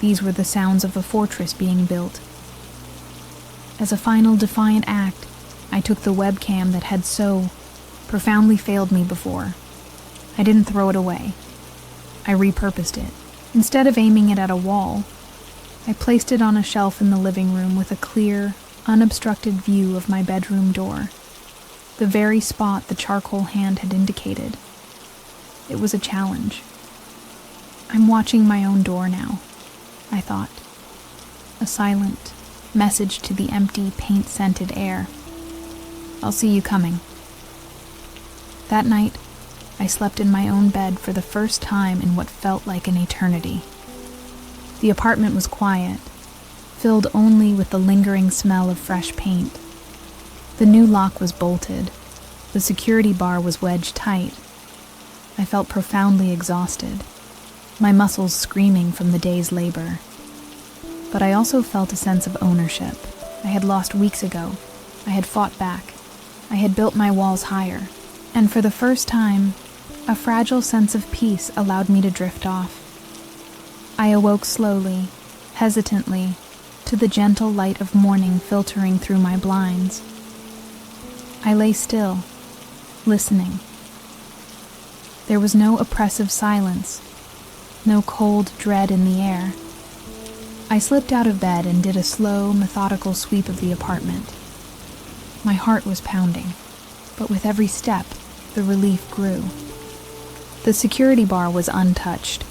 These were the sounds of a fortress being built. As a final defiant act, I took the webcam that had so profoundly failed me before. I didn't throw it away. I repurposed it. Instead of aiming it at a wall, I placed it on a shelf in the living room with a clear, unobstructed view of my bedroom door, the very spot the charcoal hand had indicated. It was a challenge. I'm watching my own door now, I thought. A silent message to the empty, paint-scented air. I'll see you coming. That night, I slept in my own bed for the first time in what felt like an eternity. The apartment was quiet, filled only with the lingering smell of fresh paint. The new lock was bolted. The security bar was wedged tight. I felt profoundly exhausted, my muscles screaming from the day's labor. But I also felt a sense of ownership I had lost weeks ago, I had fought back. I had built my walls higher. And for the first time, a fragile sense of peace allowed me to drift off. I awoke slowly, hesitantly, to the gentle light of morning filtering through my blinds. I lay still, listening. There was no oppressive silence, no cold dread in the air. I slipped out of bed and did a slow, methodical sweep of the apartment. My heart was pounding, but with every step, the relief grew. The security bar was untouched.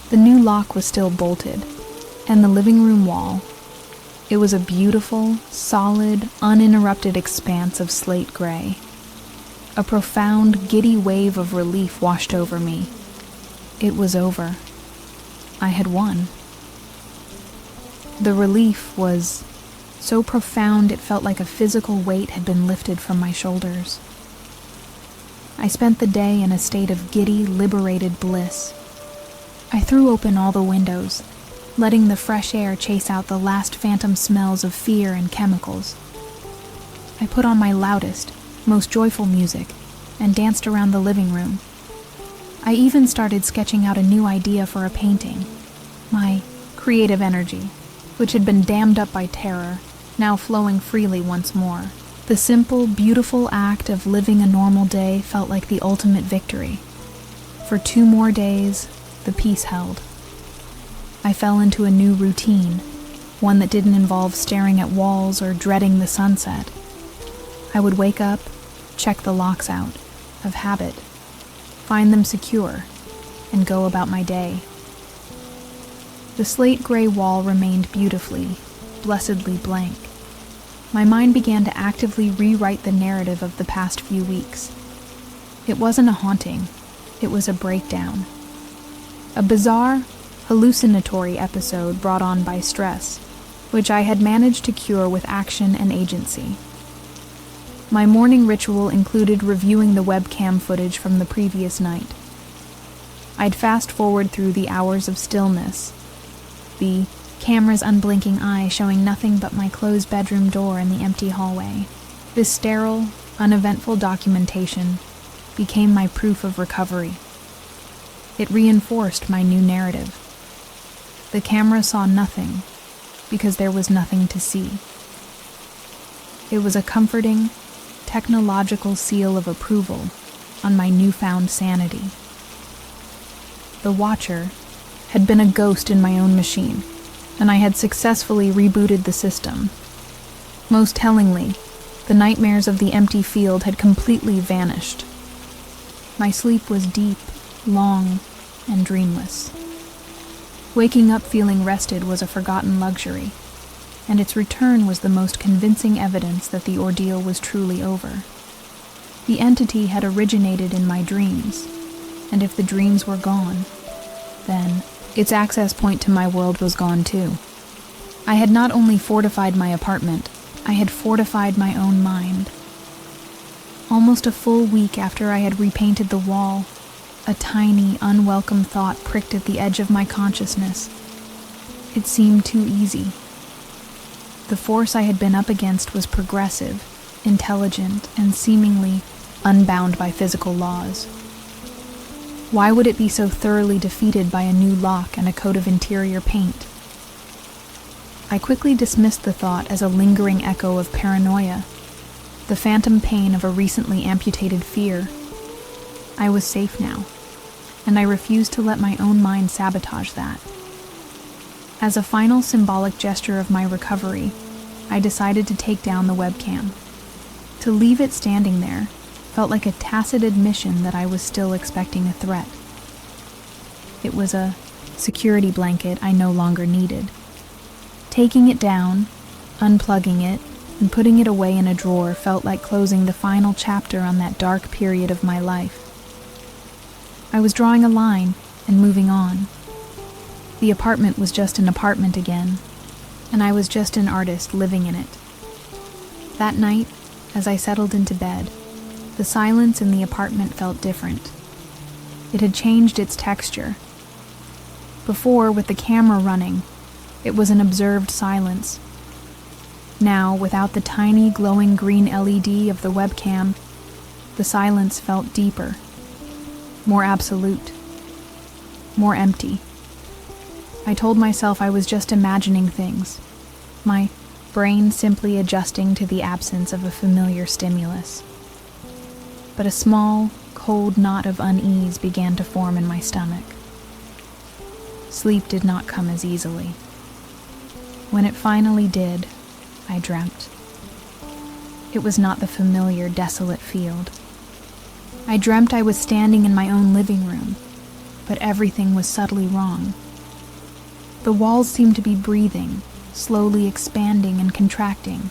The new lock was still bolted, and the living room wall, it was a beautiful, solid, uninterrupted expanse of slate gray. A profound, giddy wave of relief washed over me. It was over. I had won. The relief was so profound it felt like a physical weight had been lifted from my shoulders. I spent the day in a state of giddy, liberated bliss. I threw open all the windows, letting the fresh air chase out the last phantom smells of fear and chemicals. I put on my loudest, most joyful music and danced around the living room. I even started sketching out a new idea for a painting. My creative energy, which had been dammed up by terror, now flowing freely once more. The simple, beautiful act of living a normal day felt like the ultimate victory. For 2 more days, the peace held. I fell into a new routine, one that didn't involve staring at walls or dreading the sunset. I would wake up, check the locks out, of habit, find them secure, and go about my day. The slate gray wall remained beautifully, blessedly blank. My mind began to actively rewrite the narrative of the past few weeks. It wasn't a haunting, it was a breakdown. A bizarre, hallucinatory episode brought on by stress, which I had managed to cure with action and agency. My morning ritual included reviewing the webcam footage from the previous night. I'd fast forward through the hours of stillness, the camera's unblinking eye showing nothing but my closed bedroom door and the empty hallway. This sterile, uneventful documentation became my proof of recovery. It reinforced my new narrative. The camera saw nothing because there was nothing to see. It was a comforting, technological seal of approval on my newfound sanity. The watcher had been a ghost in my own machine, and I had successfully rebooted the system. Most tellingly, the nightmares of the empty field had completely vanished. My sleep was deep, long, and dreamless. Waking up feeling rested was a forgotten luxury, and its return was the most convincing evidence that the ordeal was truly over. The entity had originated in my dreams, and if the dreams were gone, then its access point to my world was gone too. I had not only fortified my apartment, I had fortified my own mind. Almost a full week after I had repainted the wall, a tiny, unwelcome thought pricked at the edge of my consciousness. It seemed too easy. The force I had been up against was progressive, intelligent, and seemingly unbound by physical laws. Why would it be so thoroughly defeated by a new lock and a coat of interior paint? I quickly dismissed the thought as a lingering echo of paranoia, the phantom pain of a recently amputated fear. I was safe now, and I refused to let my own mind sabotage that. As a final symbolic gesture of my recovery, I decided to take down the webcam. To leave it standing there felt like a tacit admission that I was still expecting a threat. It was a security blanket I no longer needed. Taking it down, unplugging it, and putting it away in a drawer felt like closing the final chapter on that dark period of my life. I was drawing a line and moving on. The apartment was just an apartment again, and I was just an artist living in it. That night, as I settled into bed, the silence in the apartment felt different. It had changed its texture. Before, with the camera running, it was an observed silence. Now, without the tiny glowing green LED of the webcam, the silence felt deeper, more absolute, more empty. I told myself I was just imagining things, my brain simply adjusting to the absence of a familiar stimulus. But a small, cold knot of unease began to form in my stomach. Sleep did not come as easily. When it finally did, I dreamt. It was not the familiar, desolate field. I dreamt I was standing in my own living room, but everything was subtly wrong. The walls seemed to be breathing, slowly expanding and contracting.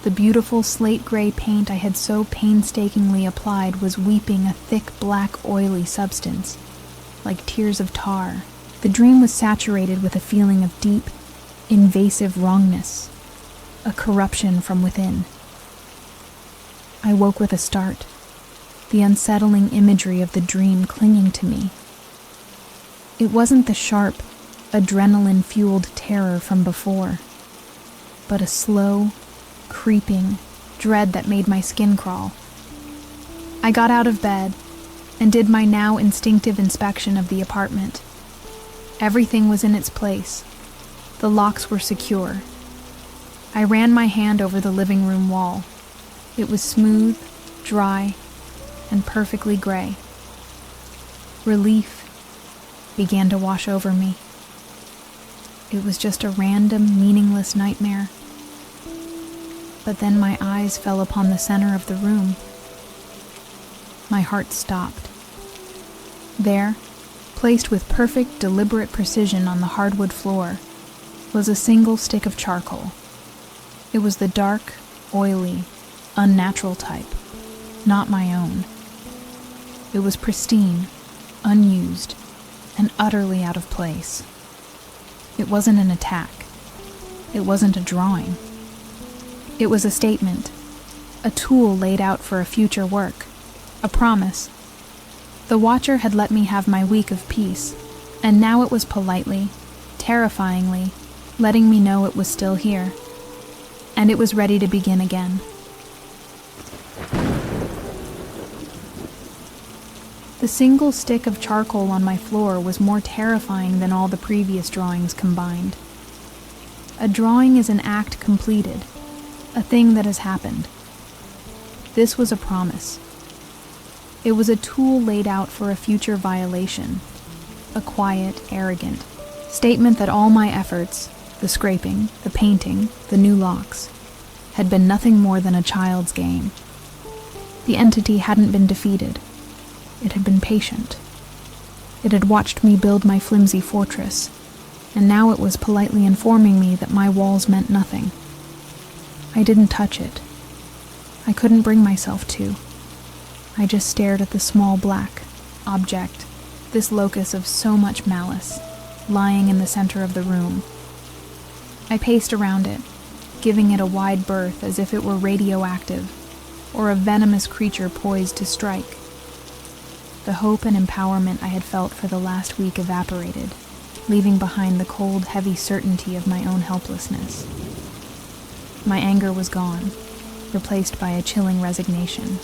The beautiful slate gray paint I had so painstakingly applied was weeping a thick, black, oily substance, like tears of tar. The dream was saturated with a feeling of deep, invasive wrongness, a corruption from within. I woke with a start, the unsettling imagery of the dream clinging to me. It wasn't the sharp, adrenaline-fueled terror from before, but a slow, creeping dread that made my skin crawl. I got out of bed and did my now instinctive inspection of the apartment. Everything was in its place. The locks were secure. I ran my hand over the living room wall. It was smooth, dry, and perfectly gray. Relief began to wash over me. It was just a random, meaningless nightmare. But then my eyes fell upon the center of the room. My heart stopped. There, placed with perfect, deliberate precision on the hardwood floor, was a single stick of charcoal. It was the dark, oily, unnatural type, not my own. It was pristine, unused, and utterly out of place. It wasn't an attack. It wasn't a drawing. It was a statement, a tool laid out for a future work, a promise. The Watcher had let me have my week of peace, and now it was politely, terrifyingly, letting me know it was still here, and it was ready to begin again. The single stick of charcoal on my floor was more terrifying than all the previous drawings combined. A drawing is an act completed, a thing that has happened. This was a promise. It was a tool laid out for a future violation, a quiet, arrogant statement that all my efforts, the scraping, the painting, the new locks, had been nothing more than a child's game. The entity hadn't been defeated. It had been patient. It had watched me build my flimsy fortress, and now it was politely informing me that my walls meant nothing. I didn't touch it. I couldn't bring myself to. I just stared at the small black object, this locus of so much malice, lying in the center of the room. I paced around it, giving it a wide berth as if it were radioactive, or a venomous creature poised to strike. The hope and empowerment I had felt for the last week evaporated, leaving behind the cold, heavy certainty of my own helplessness. My anger was gone, replaced by a chilling resignation.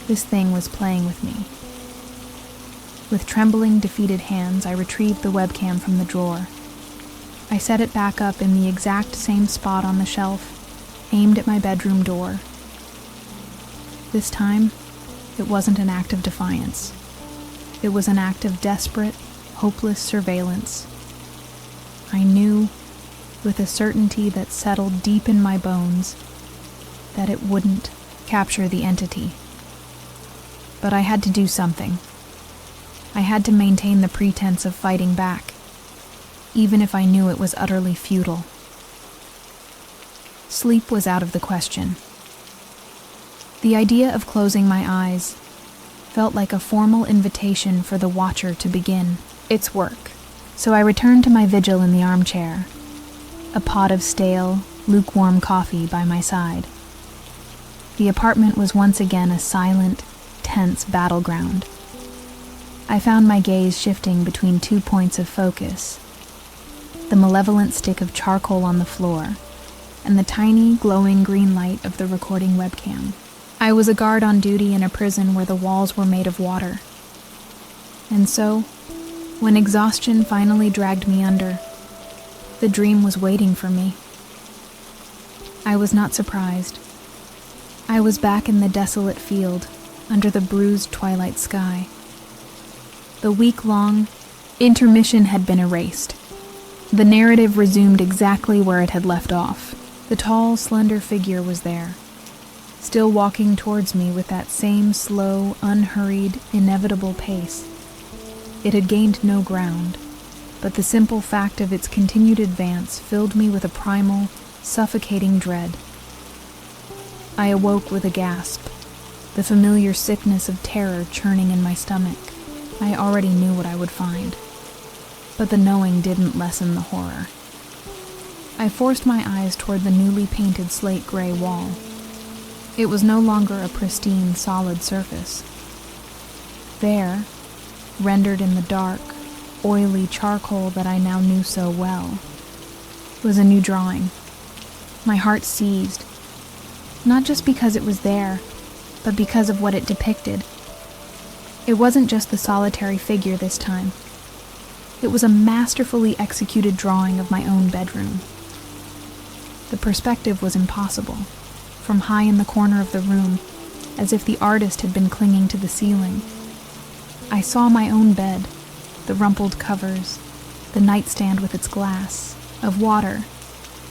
This thing was playing with me. With trembling, defeated hands, I retrieved the webcam from the drawer. I set it back up in the exact same spot on the shelf, aimed at my bedroom door. This time, it wasn't an act of defiance. It was an act of desperate, hopeless surveillance. I knew, with a certainty that settled deep in my bones, that it wouldn't capture the entity. But I had to do something. I had to maintain the pretense of fighting back, even if I knew it was utterly futile. Sleep was out of the question. The idea of closing my eyes felt like a formal invitation for the Watcher to begin its work. So I returned to my vigil in the armchair, a pot of stale, lukewarm coffee by my side. The apartment was once again a silent, tense battleground. I found my gaze shifting between 2 points of focus: the malevolent stick of charcoal on the floor and the tiny, glowing green light of the recording webcam. I was a guard on duty in a prison where the walls were made of water. And so, when exhaustion finally dragged me under, the dream was waiting for me. I was not surprised. I was back in the desolate field, under the bruised twilight sky. The week-long intermission had been erased. The narrative resumed exactly where it had left off. The tall, slender figure was there, still walking towards me with that same slow, unhurried, inevitable pace. It had gained no ground, but the simple fact of its continued advance filled me with a primal, suffocating dread. I awoke with a gasp, the familiar sickness of terror churning in my stomach. I already knew what I would find, but the knowing didn't lessen the horror. I forced my eyes toward the newly painted slate gray wall. It was no longer a pristine, solid surface. There, rendered in the dark, oily charcoal that I now knew so well, was a new drawing. My heart seized, not just because it was there, but because of what it depicted. It wasn't just the solitary figure this time. It was a masterfully executed drawing of my own bedroom. The perspective was impossible, from high in the corner of the room, as if the artist had been clinging to the ceiling. I saw my own bed, the rumpled covers, the nightstand with its glass of water,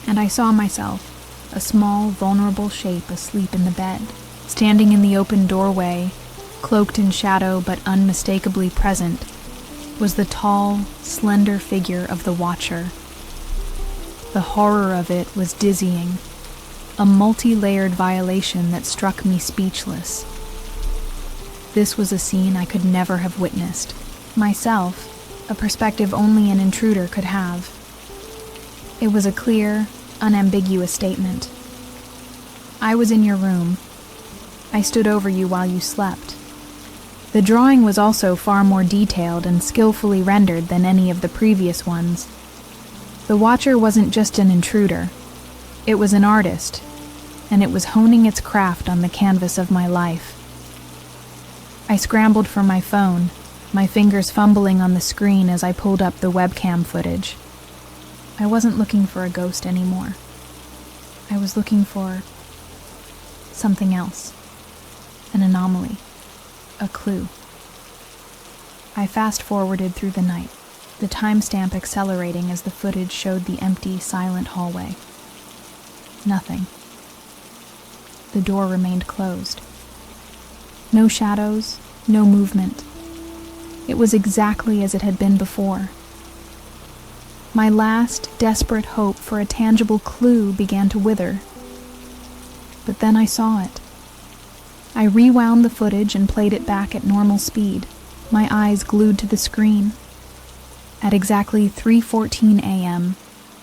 and I saw myself, a small, vulnerable shape asleep in the bed. Standing in the open doorway, cloaked in shadow but unmistakably present, was the tall, slender figure of the Watcher. The horror of it was dizzying, a multi-layered violation that struck me speechless. This was a scene I could never have witnessed. Myself, a perspective only an intruder could have. It was a clear, unambiguous statement. I was in your room. I stood over you while you slept. The drawing was also far more detailed and skillfully rendered than any of the previous ones. The Watcher wasn't just an intruder. It was an artist, and it was honing its craft on the canvas of my life. I scrambled for my phone, my fingers fumbling on the screen as I pulled up the webcam footage. I wasn't looking for a ghost anymore. I was looking for something else. An anomaly. A clue. I fast-forwarded through the night, the timestamp accelerating as the footage showed the empty, silent hallway. Nothing. The door remained closed. No shadows, no movement. It was exactly as it had been before. My last, desperate hope for a tangible clue began to wither. But then I saw it. I rewound the footage and played it back at normal speed, my eyes glued to the screen. At exactly 3:14 a.m.,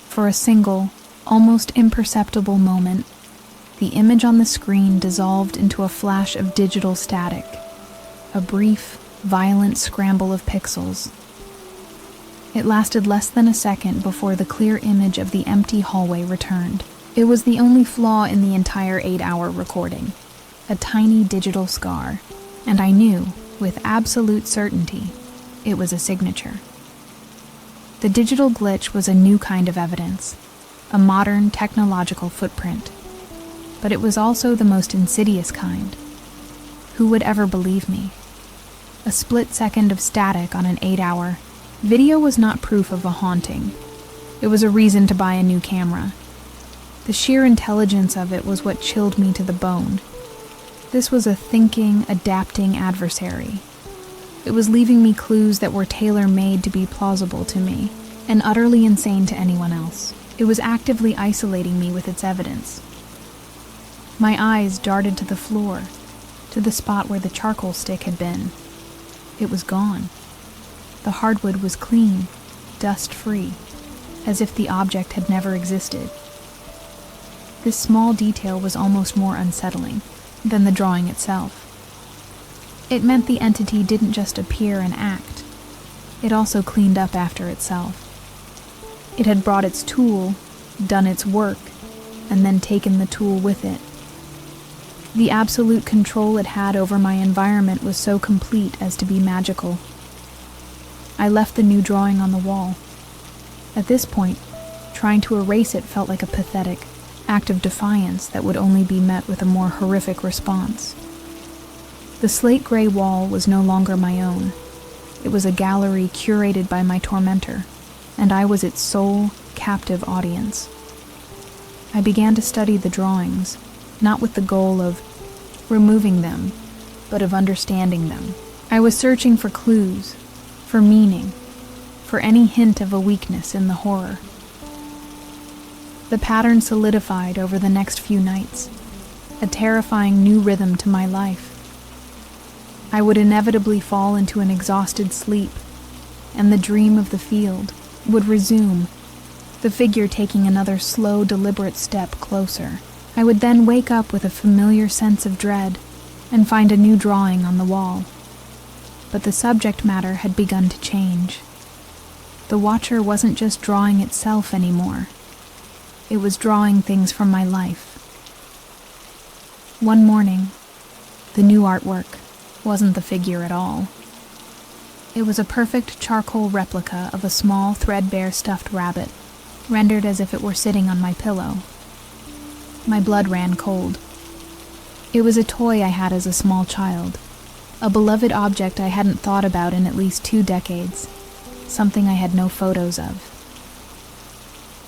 for a single, almost imperceptible moment, the image on the screen dissolved into a flash of digital static, a brief, violent scramble of pixels. It lasted less than a second before the clear image of the empty hallway returned. It was the only flaw in the entire 8-hour recording, a tiny digital scar, and I knew, with absolute certainty, it was a signature. The digital glitch was a new kind of evidence, a modern technological footprint, but it was also the most insidious kind. Who would ever believe me? A split second of static on an 8-hour video was not proof of a haunting. It was a reason to buy a new camera. The sheer intelligence of it was what chilled me to the bone. This was a thinking, adapting adversary. It was leaving me clues that were tailor-made to be plausible to me, and utterly insane to anyone else. It was actively isolating me with its evidence. My eyes darted to the floor, to the spot where the charcoal stick had been. It was gone. The hardwood was clean, dust-free, as if the object had never existed. This small detail was almost more unsettling than the drawing itself. It meant the entity didn't just appear and act. It also cleaned up after itself. It had brought its tool, done its work, and then taken the tool with it. The absolute control it had over my environment was so complete as to be magical. I left the new drawing on the wall. At this point, trying to erase it felt like a pathetic act of defiance that would only be met with a more horrific response. The slate gray wall was no longer my own. It was a gallery curated by my tormentor, and I was its sole, captive audience. I began to study the drawings, not with the goal of removing them, but of understanding them. I was searching for clues, for meaning, for any hint of a weakness in the horror. The pattern solidified over the next few nights, a terrifying new rhythm to my life. I would inevitably fall into an exhausted sleep, and the dream of the field would resume, the figure taking another slow, deliberate step closer. I would then wake up with a familiar sense of dread and find a new drawing on the wall. But the subject matter had begun to change. The watcher wasn't just drawing itself anymore. It was drawing things from my life. One morning, the new artwork wasn't the figure at all. It was a perfect charcoal replica of a small, threadbare stuffed rabbit, rendered as if it were sitting on my pillow. My blood ran cold. It was a toy I had as a small child, a beloved object I hadn't thought about in at least 2 decades, something I had no photos of.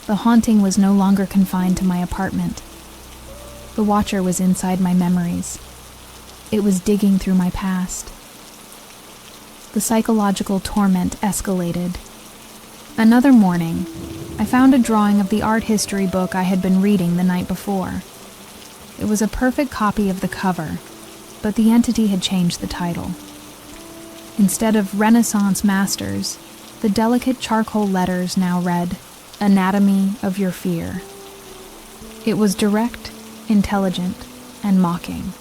The haunting was no longer confined to my apartment. The watcher was inside my memories. It was digging through my past. The psychological torment escalated. Another morning, I found a drawing of the art history book I had been reading the night before. It was a perfect copy of the cover, but the entity had changed the title. Instead of Renaissance Masters, the delicate charcoal letters now read, Anatomy of Your Fear. It was direct, intelligent, and mocking.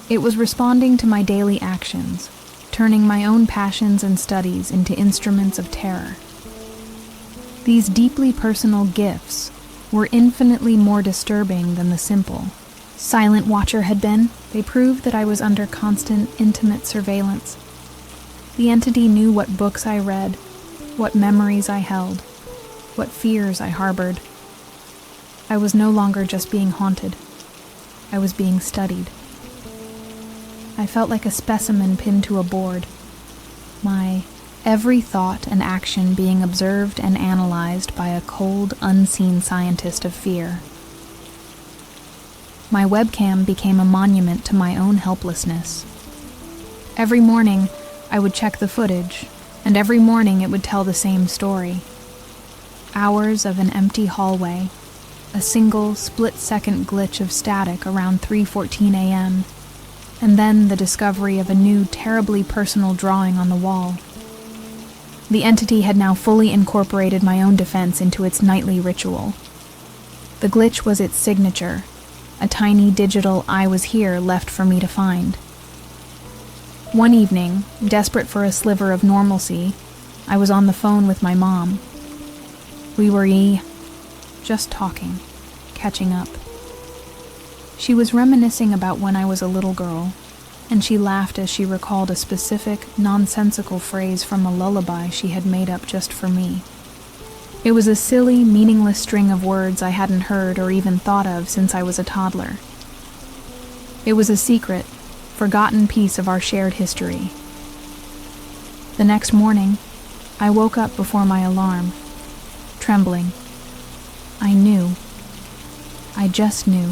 It was responding to my daily actions, turning my own passions and studies into instruments of terror. These deeply personal gifts were infinitely more disturbing than the simple, silent watcher had been. They proved that I was under constant, intimate surveillance. The entity knew what books I read, what memories I held, what fears I harbored. I was no longer just being haunted. I was being studied. I felt like a specimen pinned to a board, my every thought and action being observed and analyzed by a cold, unseen scientist of fear. My webcam became a monument to my own helplessness. Every morning, I would check the footage, and every morning it would tell the same story. Hours of an empty hallway, a single split-second glitch of static around 3:14 a.m., and then the discovery of a new, terribly personal drawing on the wall. The entity had now fully incorporated my own defense into its nightly ritual. The glitch was its signature, a tiny digital "I was here" left for me to find. One evening, desperate for a sliver of normalcy, I was on the phone with my mom. We were just talking, catching up. She was reminiscing about when I was a little girl, and she laughed as she recalled a specific, nonsensical phrase from a lullaby she had made up just for me. It was a silly, meaningless string of words I hadn't heard or even thought of since I was a toddler. It was a secret, forgotten piece of our shared history. The next morning, I woke up before my alarm, trembling. I knew. I just knew.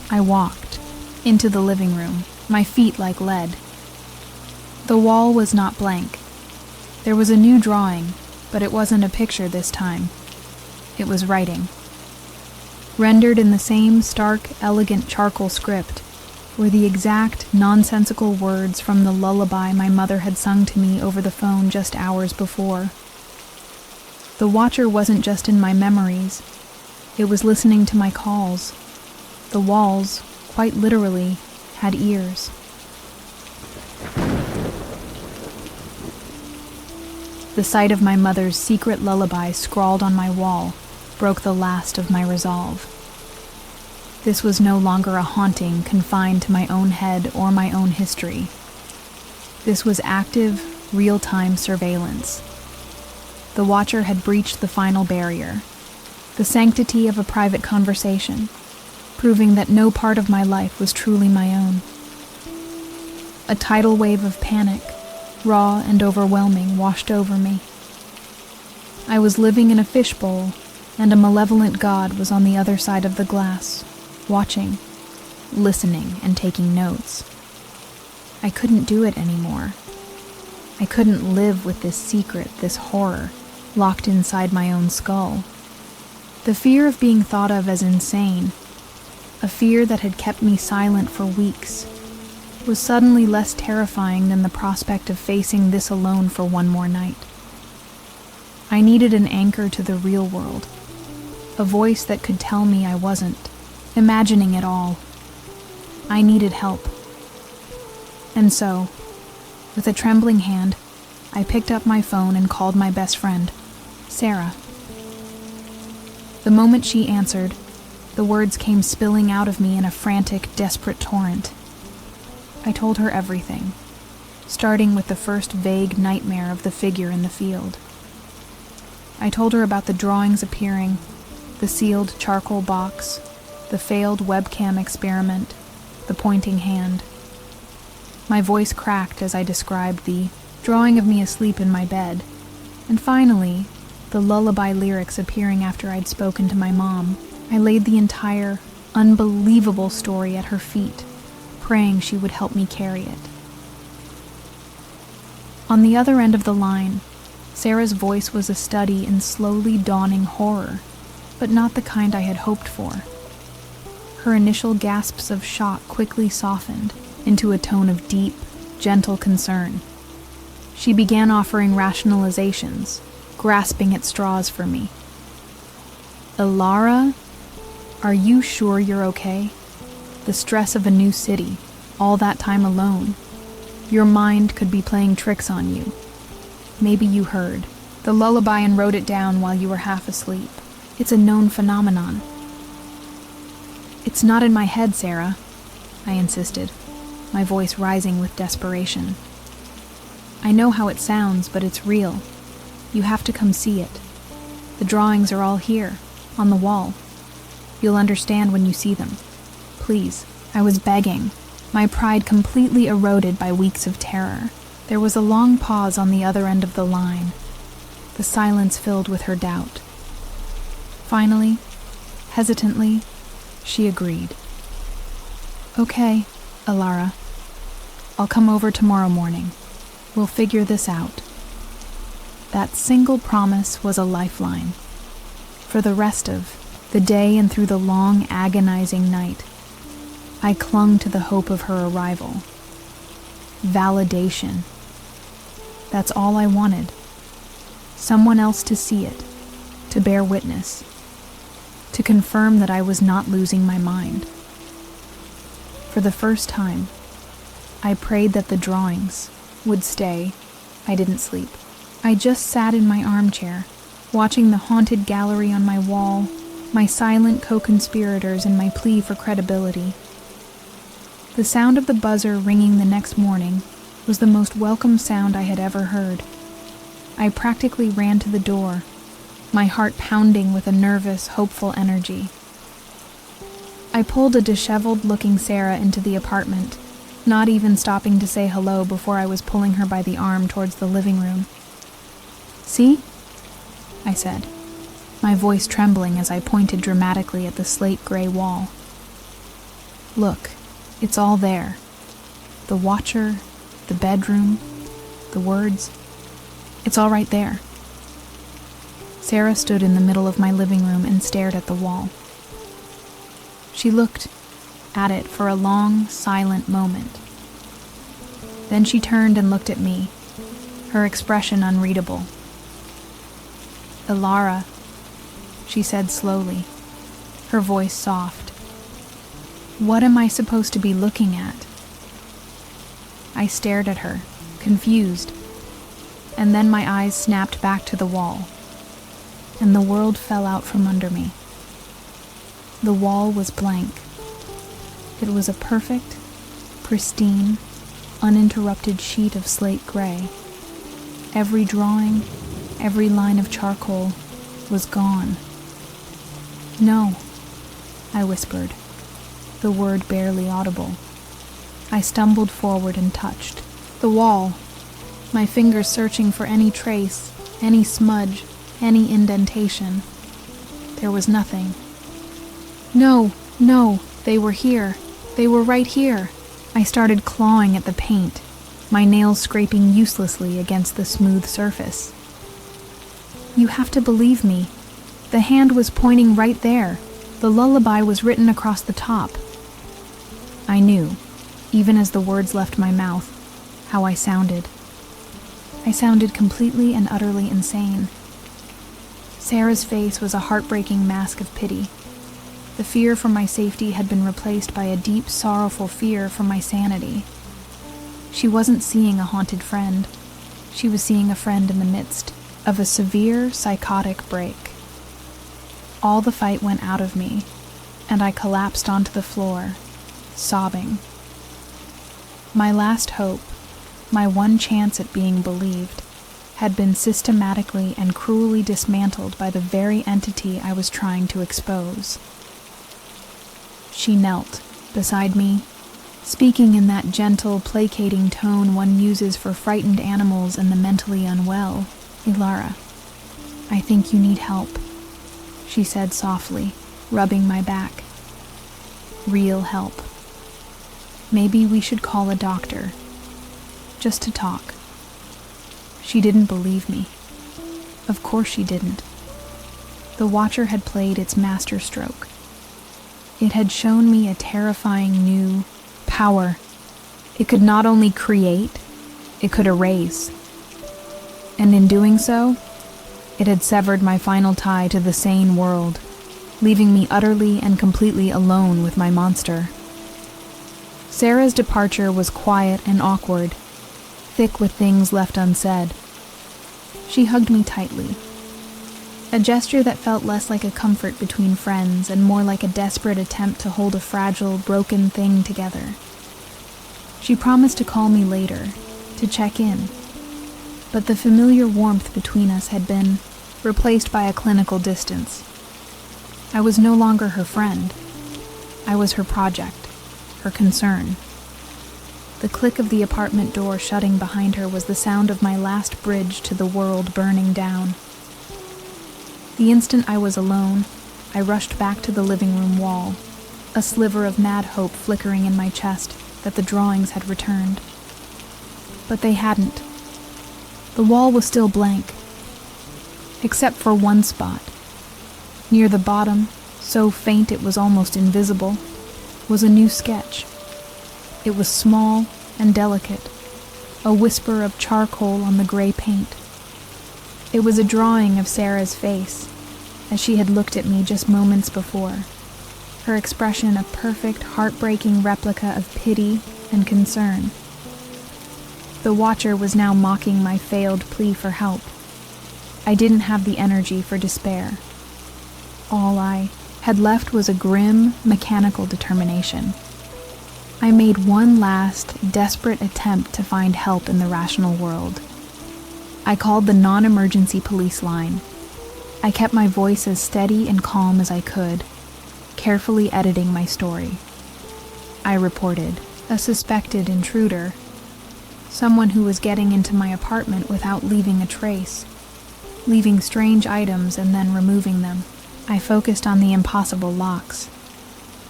I walked into the living room, my feet like lead. The wall was not blank. There was a new drawing, but it wasn't a picture this time. It was writing. Rendered in the same stark, elegant charcoal script were the exact, nonsensical words from the lullaby my mother had sung to me over the phone just hours before. The watcher wasn't just in my memories. It was listening to my calls. The walls, quite literally, had ears. The sight of my mother's secret lullaby scrawled on my wall broke the last of my resolve. This was no longer a haunting confined to my own head or my own history. This was active, real-time surveillance. The watcher had breached the final barrier, the sanctity of a private conversation, proving that no part of my life was truly my own. A tidal wave of panic, raw and overwhelming, washed over me. I was living in a fishbowl, and a malevolent god was on the other side of the glass, watching, listening, and taking notes. I couldn't do it anymore. I couldn't live with this secret, this horror, locked inside my own skull. The fear of being thought of as insane, a fear that had kept me silent for weeks, was suddenly less terrifying than the prospect of facing this alone for one more night. I needed an anchor to the real world, a voice that could tell me I wasn't imagining it all. I needed help. And so, with a trembling hand, I picked up my phone and called my best friend, Sarah. The moment she answered, the words came spilling out of me in a frantic, desperate torrent. I told her everything, starting with the first vague nightmare of the figure in the field. I told her about the drawings appearing, the sealed charcoal box, the failed webcam experiment, the pointing hand. My voice cracked as I described the drawing of me asleep in my bed, and finally, the lullaby lyrics appearing after I'd spoken to my mom. I laid the entire, unbelievable story at her feet, praying she would help me carry it. On the other end of the line, Sarah's voice was a study in slowly dawning horror, but not the kind I had hoped for. Her initial gasps of shock quickly softened into a tone of deep, gentle concern. She began offering rationalizations, grasping at straws for me. "Ilara, are you sure you're okay? The stress of a new city, all that time alone. Your mind could be playing tricks on you. Maybe you heard the lullaby and wrote it down while you were half asleep. It's a known phenomenon." "It's not in my head, Sarah," I insisted, my voice rising with desperation. "I know how it sounds, but it's real. You have to come see it. The drawings are all here, on the wall. You'll understand when you see them. Please." I was begging, my pride completely eroded by weeks of terror. There was a long pause on the other end of the line, the silence filled with her doubt. Finally, hesitantly, she agreed. "Okay, Ilara. I'll come over tomorrow morning. We'll figure this out." That single promise was a lifeline. For the rest of the day and through the long, agonizing night, I clung to the hope of her arrival. Validation. That's all I wanted. Someone else to see it, to bear witness, to confirm that I was not losing my mind. For the first time, I prayed that the drawings would stay. I didn't sleep. I just sat in my armchair, watching the haunted gallery on my wall, my silent co-conspirators and my plea for credibility. The sound of the buzzer ringing the next morning was the most welcome sound I had ever heard. I practically ran to the door, my heart pounding with a nervous, hopeful energy. I pulled a disheveled-looking Sarah into the apartment, not even stopping to say hello before I was pulling her by the arm towards the living room. "See?" I said, my voice trembling as I pointed dramatically at the slate-gray wall. "Look, it's all there. The watcher, the bedroom, the words. It's all right there." Sarah stood in the middle of my living room and stared at the wall. She looked at it for a long, silent moment. Then she turned and looked at me, her expression unreadable. "Ilara," she said slowly, her voice soft. "What am I supposed to be looking at?" I stared at her, confused, and then my eyes snapped back to the wall. and the world fell out from under me. The wall was blank. It was a perfect, pristine, uninterrupted sheet of slate gray. Every drawing, every line of charcoal was gone. "No," I whispered, the word barely audible. I stumbled forward and touched the wall, my fingers searching for any trace, any smudge, any indentation. There was nothing. No, they were here. They were right here. I started clawing at the paint, my nails scraping uselessly against the smooth surface. "You have to believe me. The hand was pointing right there. The lullaby was written across the top." I knew, even as the words left my mouth, how I sounded. I sounded completely and utterly insane. Sarah's face was a heartbreaking mask of pity. The fear for my safety had been replaced by a deep, sorrowful fear for my sanity. She wasn't seeing a haunted friend. She was seeing a friend in the midst of a severe, psychotic break. All the fight went out of me, and I collapsed onto the floor, sobbing. My last hope, my one chance at being believed, had been systematically and cruelly dismantled by the very entity I was trying to expose. She knelt beside me, speaking in that gentle, placating tone one uses for frightened animals and the mentally unwell. "Ilara, I think you need help," she said softly, rubbing my back. "Real help. Maybe we should call a doctor, just to talk." She didn't believe me. Of course she didn't. The Watcher had played its master stroke. It had shown me a terrifying new power. It could not only create, it could erase. And in doing so, it had severed my final tie to the sane world, leaving me utterly and completely alone with my monster. Sarah's departure was quiet and awkward, thick with things left unsaid. She hugged me tightly, a gesture that felt less like a comfort between friends and more like a desperate attempt to hold a fragile, broken thing together. She promised to call me later, to check in, but the familiar warmth between us had been replaced by a clinical distance. I was no longer her friend. I was her project, her concern. The click of the apartment door shutting behind her was the sound of my last bridge to the world burning down. The instant I was alone, I rushed back to the living room wall, a sliver of mad hope flickering in my chest that the drawings had returned. But they hadn't. The wall was still blank, except for one spot. Near the bottom, so faint it was almost invisible, was a new sketch. It was small and delicate, a whisper of charcoal on the gray paint. It was a drawing of Sarah's face, as she had looked at me just moments before, her expression a perfect, heartbreaking replica of pity and concern. The Watcher was now mocking my failed plea for help. I didn't have the energy for despair. All I had left was a grim, mechanical determination. I made one last, desperate attempt to find help in the rational world. I called the non-emergency police line. I kept my voice as steady and calm as I could, carefully editing my story. I reported a suspected intruder, someone who was getting into my apartment without leaving a trace, leaving strange items and then removing them. I focused on the impossible locks,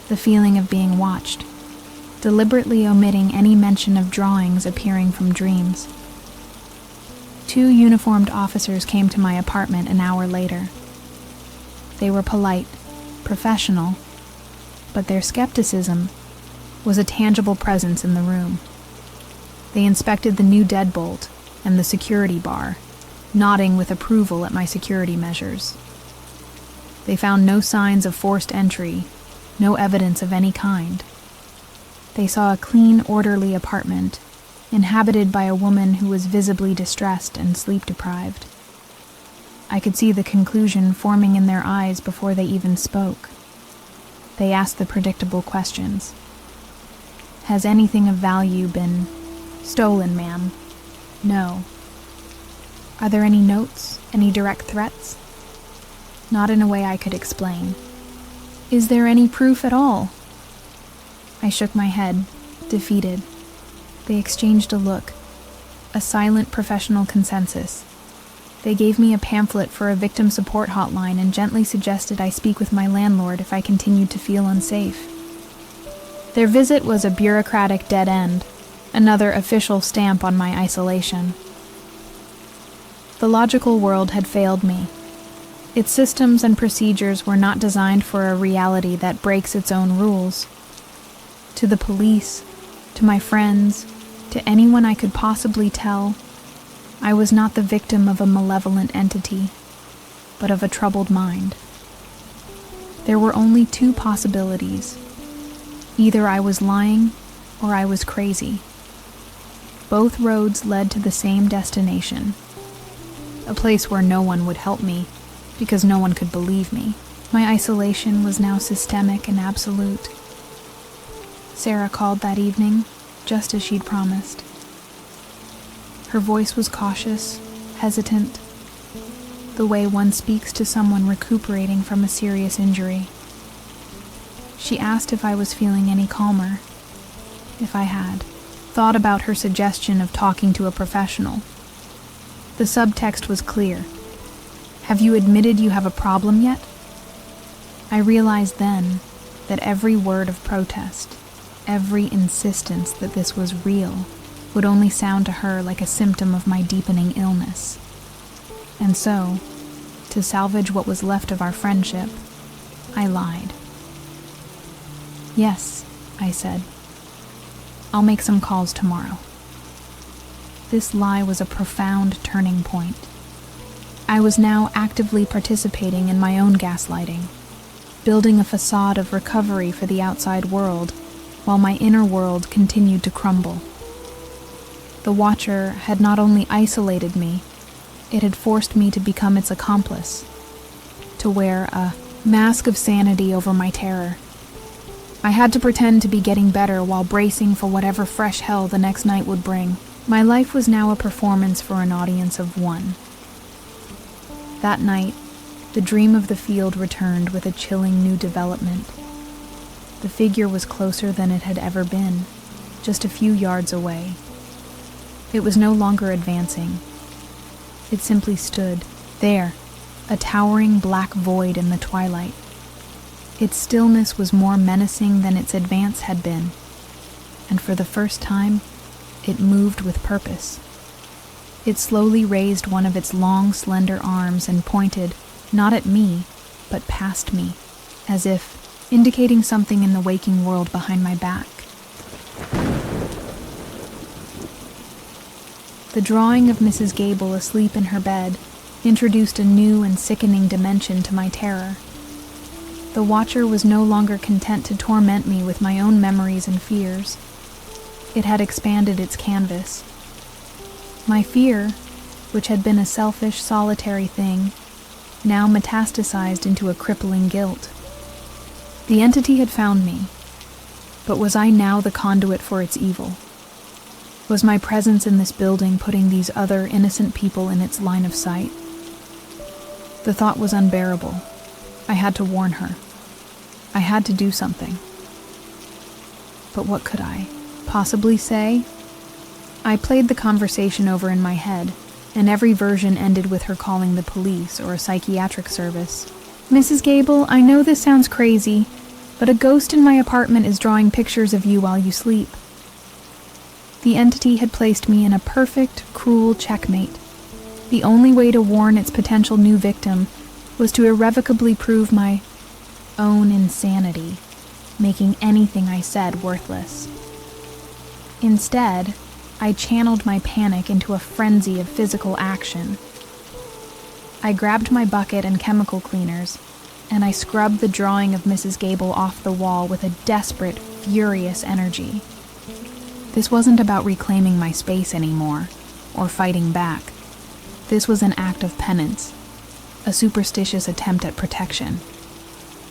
the feeling of being watched, deliberately omitting any mention of drawings appearing from dreams. 2 uniformed officers came to my apartment an hour later. They were polite, professional, but their skepticism was a tangible presence in the room. They inspected the new deadbolt and the security bar, nodding with approval at my security measures. They found no signs of forced entry, no evidence of any kind. They saw a clean, orderly apartment, inhabited by a woman who was visibly distressed and sleep-deprived. I could see the conclusion forming in their eyes before they even spoke. They asked the predictable questions. Has anything of value been stolen, ma'am? No. Are there any notes? Any direct threats? Not in a way I could explain. Is there any proof at all? I shook my head, defeated. They exchanged a look, a silent professional consensus. They gave me a pamphlet for a victim support hotline and gently suggested I speak with my landlord if I continued to feel unsafe. Their visit was a bureaucratic dead end, another official stamp on my isolation. The logical world had failed me. Its systems and procedures were not designed for a reality that breaks its own rules. To the police, to my friends, to anyone I could possibly tell, I was not the victim of a malevolent entity, but of a troubled mind. There were only two possibilities. Either I was lying, or I was crazy. Both roads led to the same destination, a place where no one would help me, because no one could believe me. My isolation was now systemic and absolute. Sarah called that evening, just as she'd promised. Her voice was cautious, hesitant, the way one speaks to someone recuperating from a serious injury. She asked if I was feeling any calmer, if I had thought about her suggestion of talking to a professional. The subtext was clear. Have you admitted you have a problem yet? I realized then that every word of protest, every insistence that this was real, would only sound to her like a symptom of my deepening illness. And so, to salvage what was left of our friendship, I lied. Yes, I said. I'll make some calls tomorrow. This lie was a profound turning point. I was now actively participating in my own gaslighting, building a facade of recovery for the outside world, while my inner world continued to crumble. The Watcher had not only isolated me, it had forced me to become its accomplice, to wear a mask of sanity over my terror. I had to pretend to be getting better while bracing for whatever fresh hell the next night would bring. My life was now a performance for an audience of one. That night, the dream of the field returned with a chilling new development. The figure was closer than it had ever been, just a few yards away. It was no longer advancing. It simply stood there, a towering black void in the twilight. Its stillness was more menacing than its advance had been, and for the first time, it moved with purpose. It slowly raised one of its long, slender arms and pointed, not at me, but past me, as if indicating something in the waking world behind my back. The drawing of Mrs. Gable asleep in her bed introduced a new and sickening dimension to my terror. The Watcher was no longer content to torment me with my own memories and fears. It had expanded its canvas. My fear, which had been a selfish, solitary thing, now metastasized into a crippling guilt. The entity had found me, but was I now the conduit for its evil? Was my presence in this building putting these other innocent people in its line of sight? The thought was unbearable. I had to warn her. I had to do something. But what could I possibly say? I played the conversation over in my head, and every version ended with her calling the police or a psychiatric service. Mrs. Gable, I know this sounds crazy, but a ghost in my apartment is drawing pictures of you while you sleep. The entity had placed me in a perfect, cruel checkmate. The only way to warn its potential new victim was to irrevocably prove my own insanity, making anything I said worthless. Instead, I channeled my panic into a frenzy of physical action. I grabbed my bucket and chemical cleaners, and I scrubbed the drawing of Mrs. Gable off the wall with a desperate, furious energy. This wasn't about reclaiming my space anymore, or fighting back. This was an act of penance, a superstitious attempt at protection.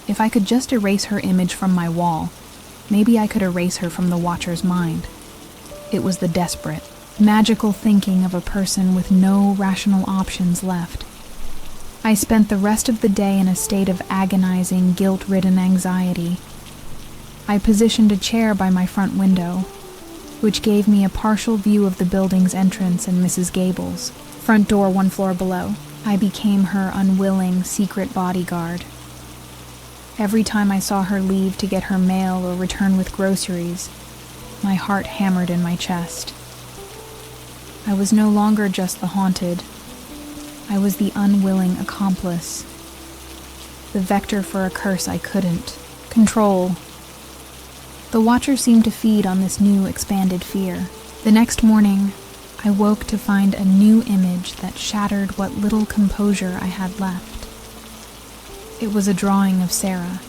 If I could just erase her image from my wall, maybe I could erase her from the Watcher's mind. It was the desperate, magical thinking of a person with no rational options left. I spent the rest of the day in a state of agonizing, guilt-ridden anxiety. I positioned a chair by my front window, which gave me a partial view of the building's entrance and Mrs. Gable's front door 1 floor below. I became her unwilling, secret bodyguard. Every time I saw her leave to get her mail or return with groceries, my heart hammered in my chest. I was no longer just the haunted. I was the unwilling accomplice, the vector for a curse I couldn't control. The Watcher seemed to feed on this new, expanded fear. The next morning, I woke to find a new image that shattered what little composure I had left. It was a drawing of Sarah.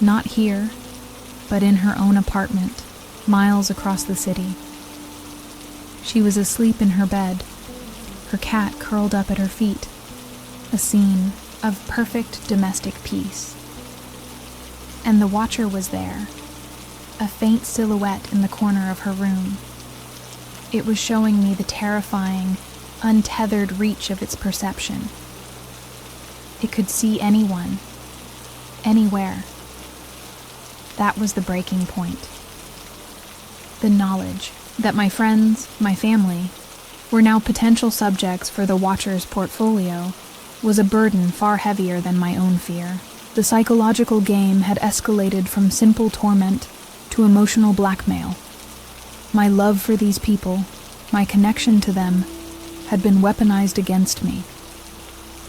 Not here, but in her own apartment, miles across the city. She was asleep in her bed, her cat curled up at her feet, a scene of perfect domestic peace. And the Watcher was there, a faint silhouette in the corner of her room. It was showing me the terrifying, untethered reach of its perception. It could see anyone, anywhere. That was the breaking point. The knowledge that my friends, my family, were now potential subjects for the Watcher's portfolio was a burden far heavier than my own fear. The psychological game had escalated from simple torment to emotional blackmail. My love for these people, my connection to them, had been weaponized against me.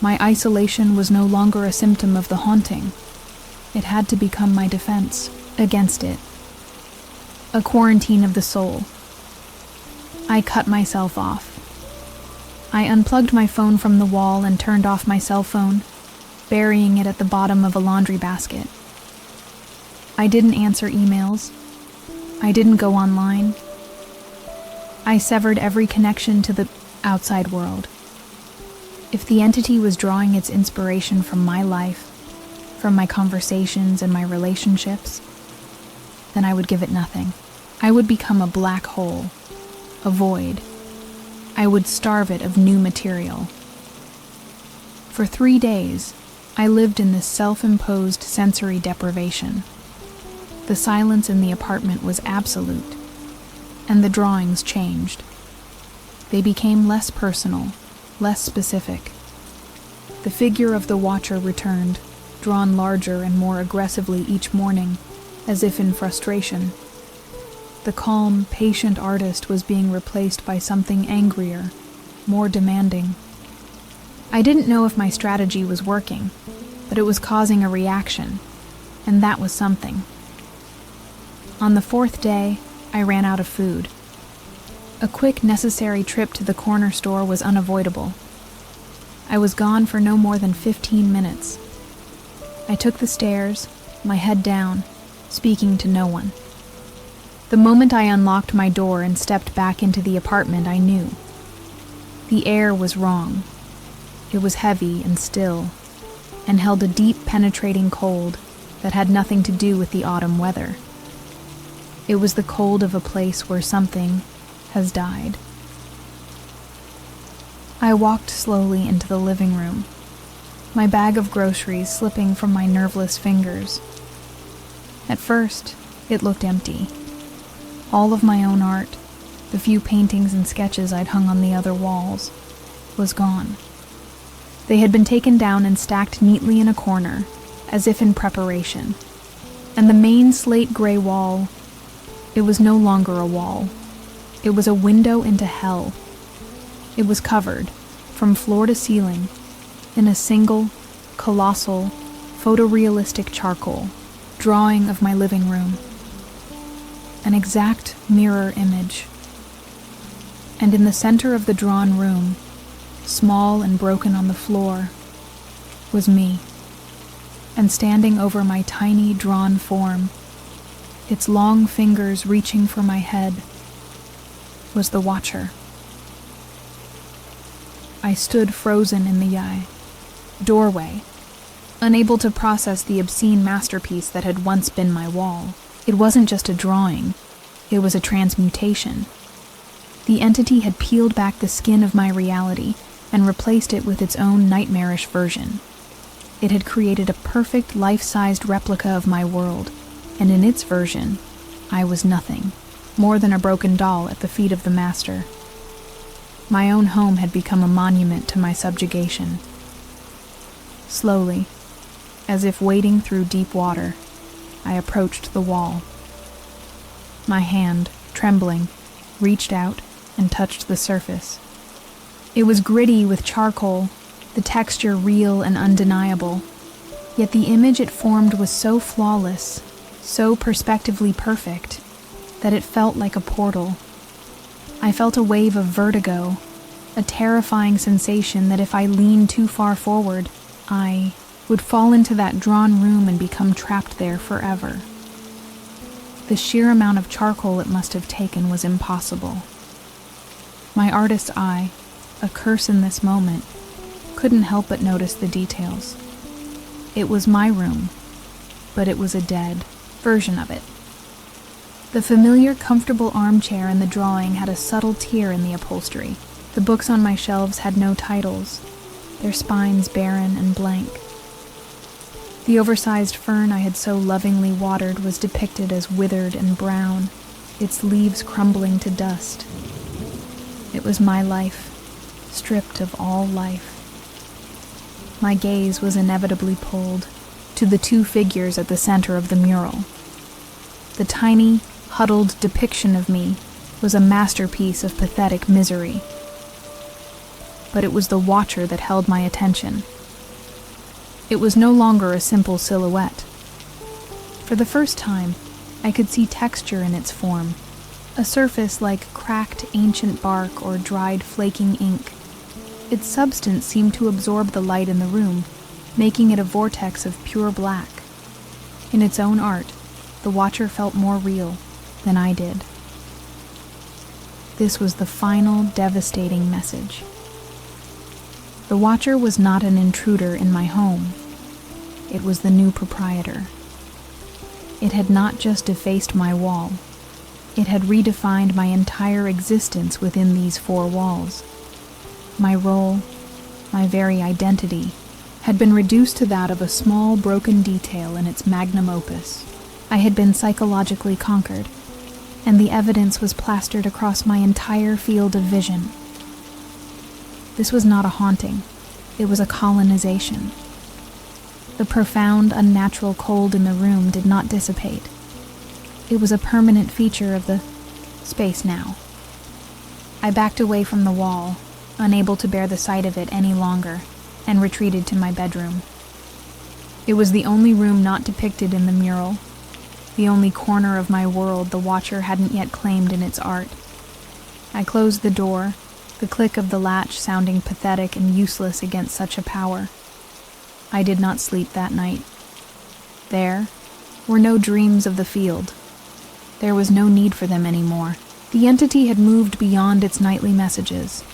My isolation was no longer a symptom of the haunting. It had to become my defense against it. A quarantine of the soul. I cut myself off. I unplugged my phone from the wall and turned off my cell phone, burying it at the bottom of a laundry basket. I didn't answer emails. I didn't go online. I severed every connection to the outside world. If the entity was drawing its inspiration from my life, from my conversations and my relationships, then I would give it nothing. I would become a black hole, a void. I would starve it of new material. For 3 days, I lived in this self-imposed sensory deprivation. The silence in the apartment was absolute, and the drawings changed. They became less personal, less specific. The figure of the Watcher returned, drawn larger and more aggressively each morning, as if in frustration. The calm, patient artist was being replaced by something angrier, more demanding. I didn't know if my strategy was working, but it was causing a reaction, and that was something. On the 4th day, I ran out of food. A quick, necessary trip to the corner store was unavoidable. I was gone for no more than 15 minutes. I took the stairs, my head down, speaking to no one. The moment I unlocked my door and stepped back into the apartment, I knew. The air was wrong. It was heavy and still, and held a deep, penetrating cold that had nothing to do with the autumn weather. It was the cold of a place where something has died. I walked slowly into the living room, my bag of groceries slipping from my nerveless fingers. At first, it looked empty. All of my own art, the few paintings and sketches I'd hung on the other walls, was gone. They had been taken down and stacked neatly in a corner, as if in preparation. And the main slate gray wall, it was no longer a wall. It was a window into hell. It was covered, from floor to ceiling, in a single, colossal, photorealistic charcoal drawing of my living room. An exact mirror image. And in the center of the drawn room, small and broken on the floor, was me. And standing over my tiny drawn form, its long fingers reaching for my head, was the Watcher. I stood frozen in the eye, doorway, unable to process the obscene masterpiece that had once been my wall. It wasn't just a drawing, it was a transmutation. The entity had peeled back the skin of my reality and replaced it with its own nightmarish version. It had created a perfect life-sized replica of my world, and in its version, I was nothing, more than a broken doll at the feet of the master. My own home had become a monument to my subjugation. Slowly, as if wading through deep water, I approached the wall. My hand, trembling, reached out and touched the surface. It was gritty with charcoal, the texture real and undeniable, yet the image it formed was so flawless, so perspectively perfect, that it felt like a portal. I felt a wave of vertigo, a terrifying sensation that if I leaned too far forward, I would fall into that drawn room and become trapped there forever. The sheer amount of charcoal it must have taken was impossible. My artist's eye, a curse in this moment, couldn't help but notice the details. It was my room, but it was a dead version of it. The familiar, comfortable armchair in the drawing had a subtle tear in the upholstery. The books on my shelves had no titles, their spines barren and blank. The oversized fern I had so lovingly watered was depicted as withered and brown, its leaves crumbling to dust. It was my life, stripped of all life. My gaze was inevitably pulled to the two figures at the center of the mural. The tiny, huddled depiction of me was a masterpiece of pathetic misery. But it was the watcher that held my attention. It was no longer a simple silhouette. For the first time, I could see texture in its form, a surface like cracked ancient bark or dried flaking ink. Its substance seemed to absorb the light in the room, making it a vortex of pure black. In its own art, the watcher felt more real than I did. This was the final, devastating message. The watcher was not an intruder in my home. It was the new proprietor. It had not just defaced my wall. It had redefined my entire existence within these four walls. My role, my very identity, had been reduced to that of a small, broken detail in its magnum opus. I had been psychologically conquered, and the evidence was plastered across my entire field of vision. This was not a haunting. It was a colonization. The profound, unnatural cold in the room did not dissipate. It was a permanent feature of the space now. I backed away from the wall, unable to bear the sight of it any longer, and retreated to my bedroom. It was the only room not depicted in the mural, the only corner of my world the watcher hadn't yet claimed in its art. I closed the door, the click of the latch sounding pathetic and useless against such a power. I did not sleep that night. There were no dreams of the field. There was no need for them anymore. The entity had moved beyond its nightly messages.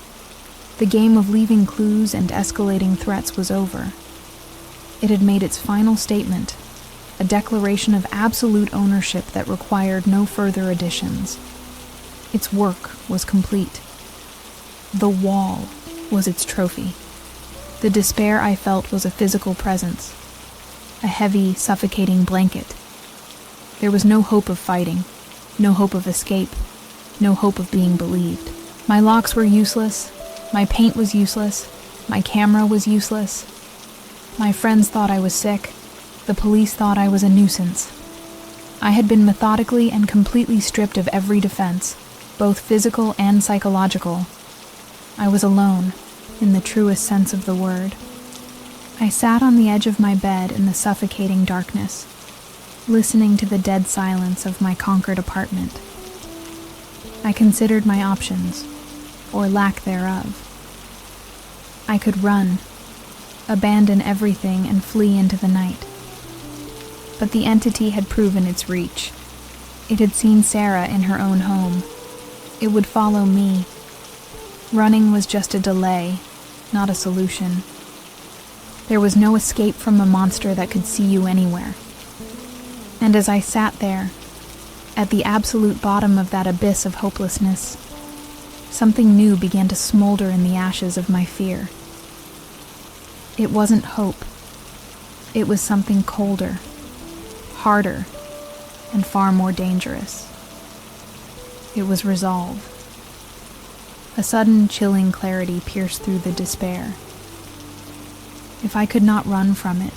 The game of leaving clues and escalating threats was over. It had made its final statement, a declaration of absolute ownership that required no further additions. Its work was complete. The wall was its trophy. The despair I felt was a physical presence, a heavy, suffocating blanket. There was no hope of fighting, no hope of escape, no hope of being believed. My locks were useless, my paint was useless, my camera was useless. My friends thought I was sick, the police thought I was a nuisance. I had been methodically and completely stripped of every defense, both physical and psychological. I was alone, in the truest sense of the word. I sat on the edge of my bed in the suffocating darkness, listening to the dead silence of my conquered apartment. I considered my options, or lack thereof. I could run, abandon everything and flee into the night. But the entity had proven its reach. It had seen Sarah in her own home. It would follow me. Running was just a delay, not a solution. There was no escape from a monster that could see you anywhere. And as I sat there, at the absolute bottom of that abyss of hopelessness, something new began to smolder in the ashes of my fear. It wasn't hope. It was something colder, harder, and far more dangerous. It was resolve. A sudden, chilling clarity pierced through the despair. If I could not run from it,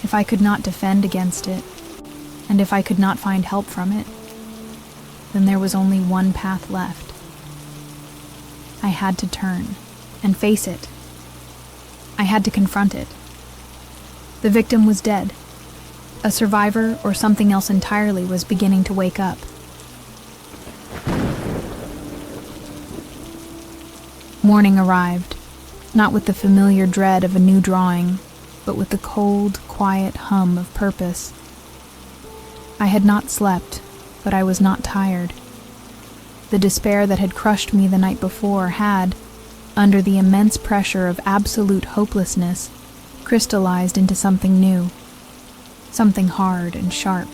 if I could not defend against it, and if I could not find help from it, then there was only one path left. I had to turn and face it. I had to confront it. The victim was dead. A survivor or something else entirely was beginning to wake up. Morning arrived, not with the familiar dread of a new drawing, but with the cold, quiet hum of purpose. I had not slept, but I was not tired. The despair that had crushed me the night before had, under the immense pressure of absolute hopelessness, crystallized into something new, something hard and sharp.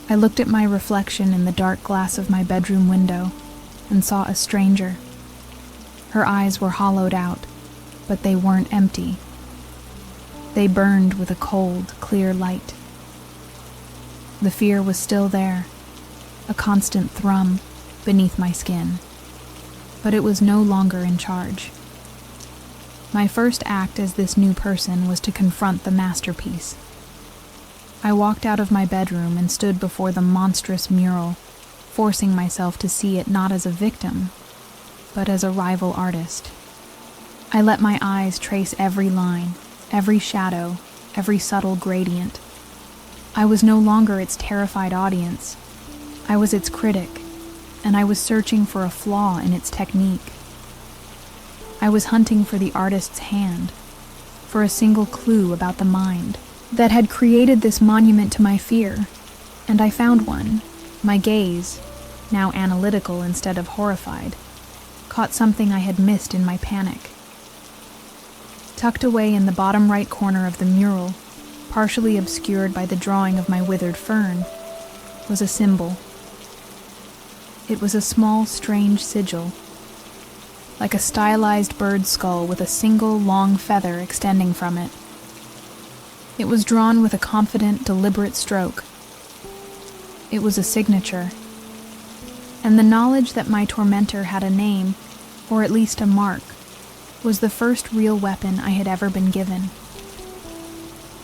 I looked at my reflection in the dark glass of my bedroom window and saw a stranger. Her eyes were hollowed out, but they weren't empty. They burned with a cold, clear light. The fear was still there, a constant thrum beneath my skin, but it was no longer in charge. My first act as this new person was to confront the masterpiece. I walked out of my bedroom and stood before the monstrous mural, forcing myself to see it not as a victim, but as a rival artist. I let my eyes trace every line, every shadow, every subtle gradient. I was no longer its terrified audience. I was its critic, and I was searching for a flaw in its technique. I was hunting for the artist's hand, for a single clue about the mind that had created this monument to my fear, and I found one. My gaze, now analytical instead of horrified, caught something I had missed in my panic. Tucked away in the bottom right corner of the mural, partially obscured by the drawing of my withered fern, was a symbol. It was a small, strange sigil, like a stylized bird's skull with a single long feather extending from it. It was drawn with a confident, deliberate stroke. It was a signature, and the knowledge that my tormentor had a name, or at least a mark, was the first real weapon I had ever been given.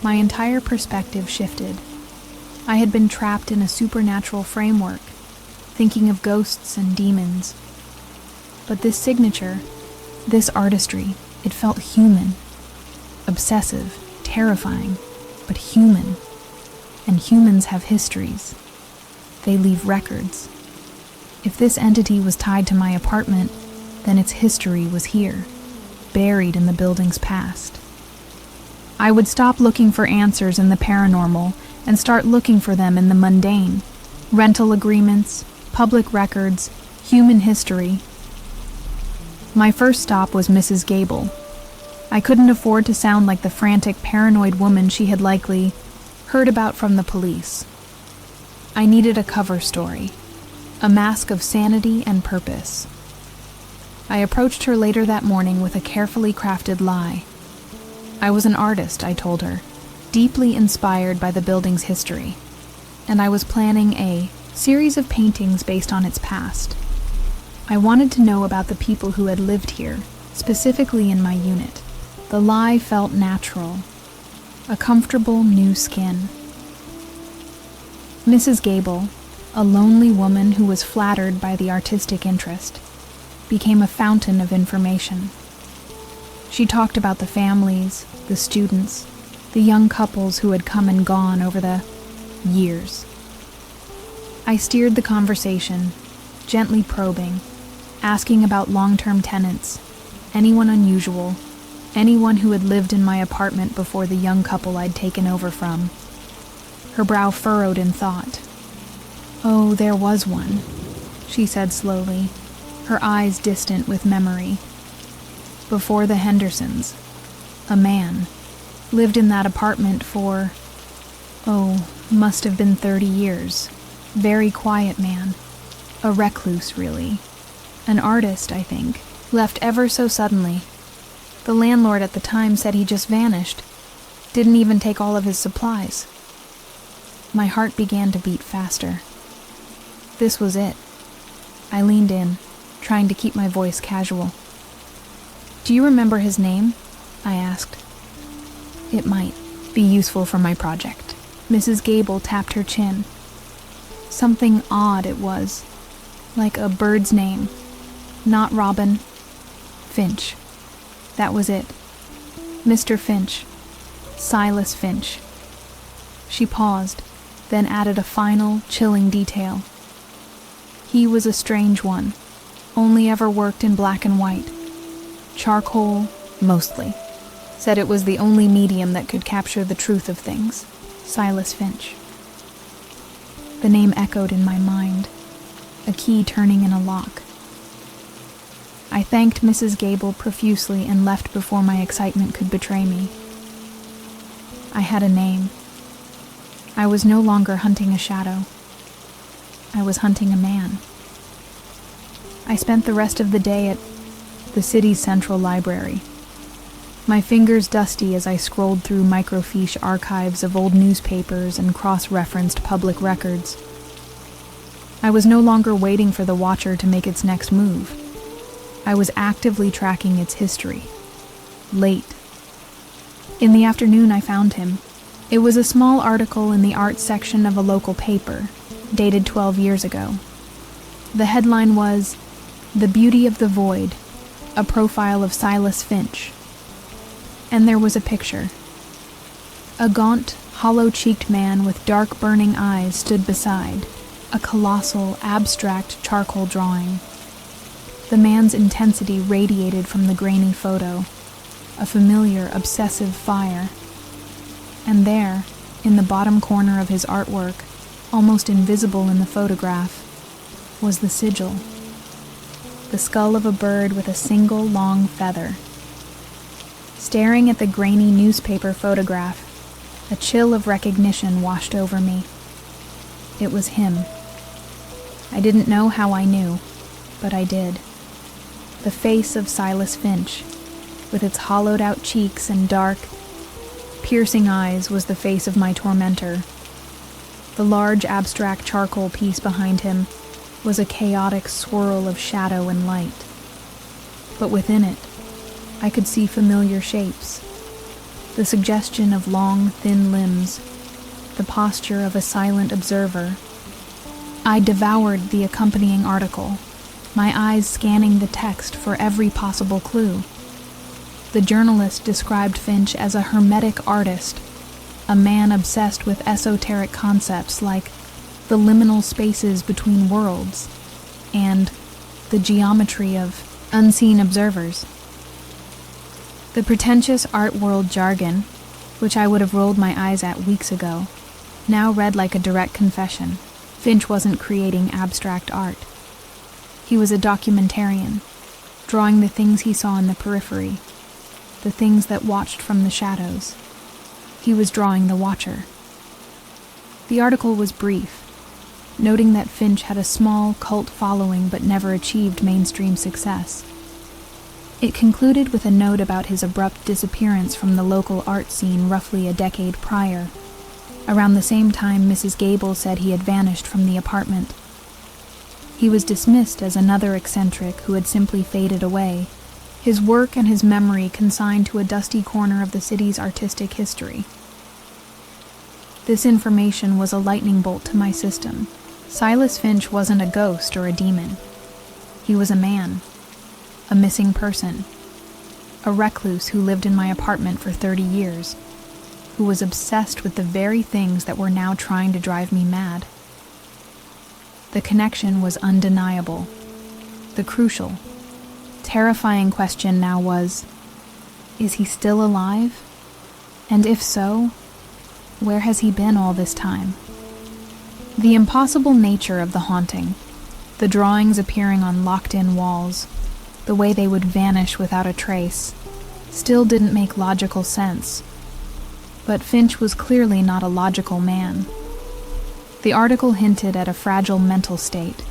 My entire perspective shifted. I had been trapped in a supernatural framework, thinking of ghosts and demons. But this signature, this artistry, it felt human, obsessive, terrifying, but human. And humans have histories. They leave records. If this entity was tied to my apartment, then its history was here, buried in the building's past. I would stop looking for answers in the paranormal and start looking for them in the mundane. Rental agreements, public records, human history. My first stop was Mrs. Gable. I couldn't afford to sound like the frantic, paranoid woman she had likely heard about from the police. I needed a cover story, a mask of sanity and purpose. I approached her later that morning with a carefully crafted lie. I was an artist, I told her, deeply inspired by the building's history, and I was planning a series of paintings based on its past. I wanted to know about the people who had lived here, specifically in my unit. The lie felt natural, a comfortable new skin. Mrs. Gable, a lonely woman who was flattered by the artistic interest, became a fountain of information. She talked about the families, the students, the young couples who had come and gone over the years. I steered the conversation, gently probing, asking about long-term tenants, anyone unusual, anyone who had lived in my apartment before the young couple I'd taken over from. Her brow furrowed in thought. "Oh, there was one," she said slowly, her eyes distant with memory. "Before the Hendersons. A man. Lived in that apartment for, must have been 30 years. Very quiet man. A recluse, really. An artist, I think. Left ever so suddenly. The landlord at the time said he just vanished. Didn't even take all of his supplies. My heart began to beat faster. This was it. I leaned in, trying to keep my voice casual. "Do you remember his name?" I asked. "It might be useful for my project." Mrs. Gable tapped her chin. Something odd it was, like a bird's name. Not Robin. Finch. That was it. Mr. Finch. Silas Finch. She paused, then added a final, chilling detail. He was a strange one. Only ever worked in black and white. Charcoal, mostly. Said it was the only medium that could capture the truth of things. Silas Finch. The name echoed in my mind, a key turning in a lock. I thanked Mrs. Gable profusely and left before my excitement could betray me. I had a name. I was no longer hunting a shadow. I was hunting a man. I spent the rest of the day at the city's central library, my fingers dusty as I scrolled through microfiche archives of old newspapers and cross-referenced public records. I was no longer waiting for the Watcher to make its next move. I was actively tracking its history. Late. In the afternoon, I found him. It was a small article in the arts section of a local paper, dated 12 years ago. The headline was, "The Beauty of the Void, a profile of Silas Finch." And there was a picture. A gaunt, hollow-cheeked man with dark burning eyes stood beside, a colossal, abstract charcoal drawing. The man's intensity radiated from the grainy photo, a familiar, obsessive fire. And there, in the bottom corner of his artwork, almost invisible in the photograph, was the sigil. The skull of a bird with a single long feather. Staring at the grainy newspaper photograph, a chill of recognition washed over me. It was him. I didn't know how I knew, but I did. The face of Silas Finch, with its hollowed-out cheeks and dark, piercing eyes, was the face of my tormentor. The large abstract charcoal piece behind him was a chaotic swirl of shadow and light. But within it, I could see familiar shapes. The suggestion of long, thin limbs, the posture of a silent observer. I devoured the accompanying article, my eyes scanning the text for every possible clue. The journalist described Finch as a hermetic artist, a man obsessed with esoteric concepts like the liminal spaces between worlds and the geometry of unseen observers. The pretentious art world jargon, which I would have rolled my eyes at weeks ago, now read like a direct confession. Finch wasn't creating abstract art. He was a documentarian, drawing the things he saw in the periphery, the things that watched from the shadows. He was drawing the Watcher. The article was brief, noting that Finch had a small cult following but never achieved mainstream success. It concluded with a note about his abrupt disappearance from the local art scene roughly a decade prior, around the same time Mrs. Gable said he had vanished from the apartment. He was dismissed as another eccentric who had simply faded away, his work and his memory consigned to a dusty corner of the city's artistic history. This information was a lightning bolt to my system. Silas Finch wasn't a ghost or a demon. He was a man, a missing person, a recluse who lived in my apartment for 30 years, who was obsessed with the very things that were now trying to drive me mad. The connection was undeniable. The crucial, terrifying question now was, is he still alive? And if so, where has he been all this time? The impossible nature of the haunting, the drawings appearing on locked-in walls, the way they would vanish without a trace, still didn't make logical sense. But Finch was clearly not a logical man. The article hinted at a fragile mental state,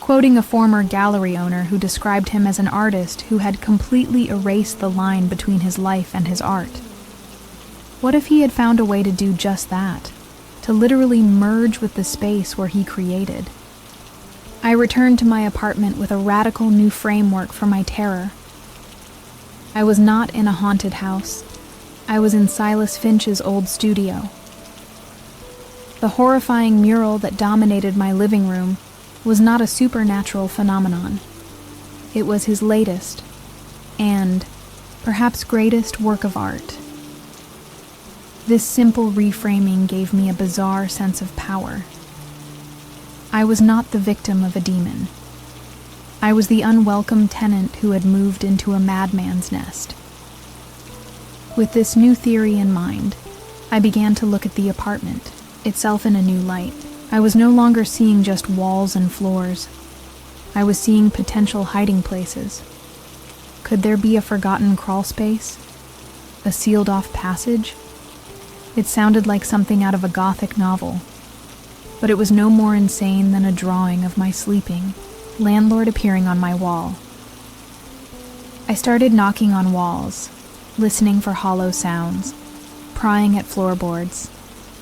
quoting a former gallery owner who described him as an artist who had completely erased the line between his life and his art. What if he had found a way to do just that, to literally merge with the space where he created? I returned to my apartment with a radical new framework for my terror. I was not in a haunted house. I was in Silas Finch's old studio. The horrifying mural that dominated my living room was not a supernatural phenomenon. It was his latest, and perhaps greatest work of art. This simple reframing gave me a bizarre sense of power. I was not the victim of a demon. I was the unwelcome tenant who had moved into a madman's nest. With this new theory in mind, I began to look at the apartment itself in a new light. I was no longer seeing just walls and floors. I was seeing potential hiding places. Could there be a forgotten crawl space? A sealed-off passage? It sounded like something out of a Gothic novel, but it was no more insane than a drawing of my sleeping landlord appearing on my wall. I started knocking on walls, listening for hollow sounds, prying at floorboards,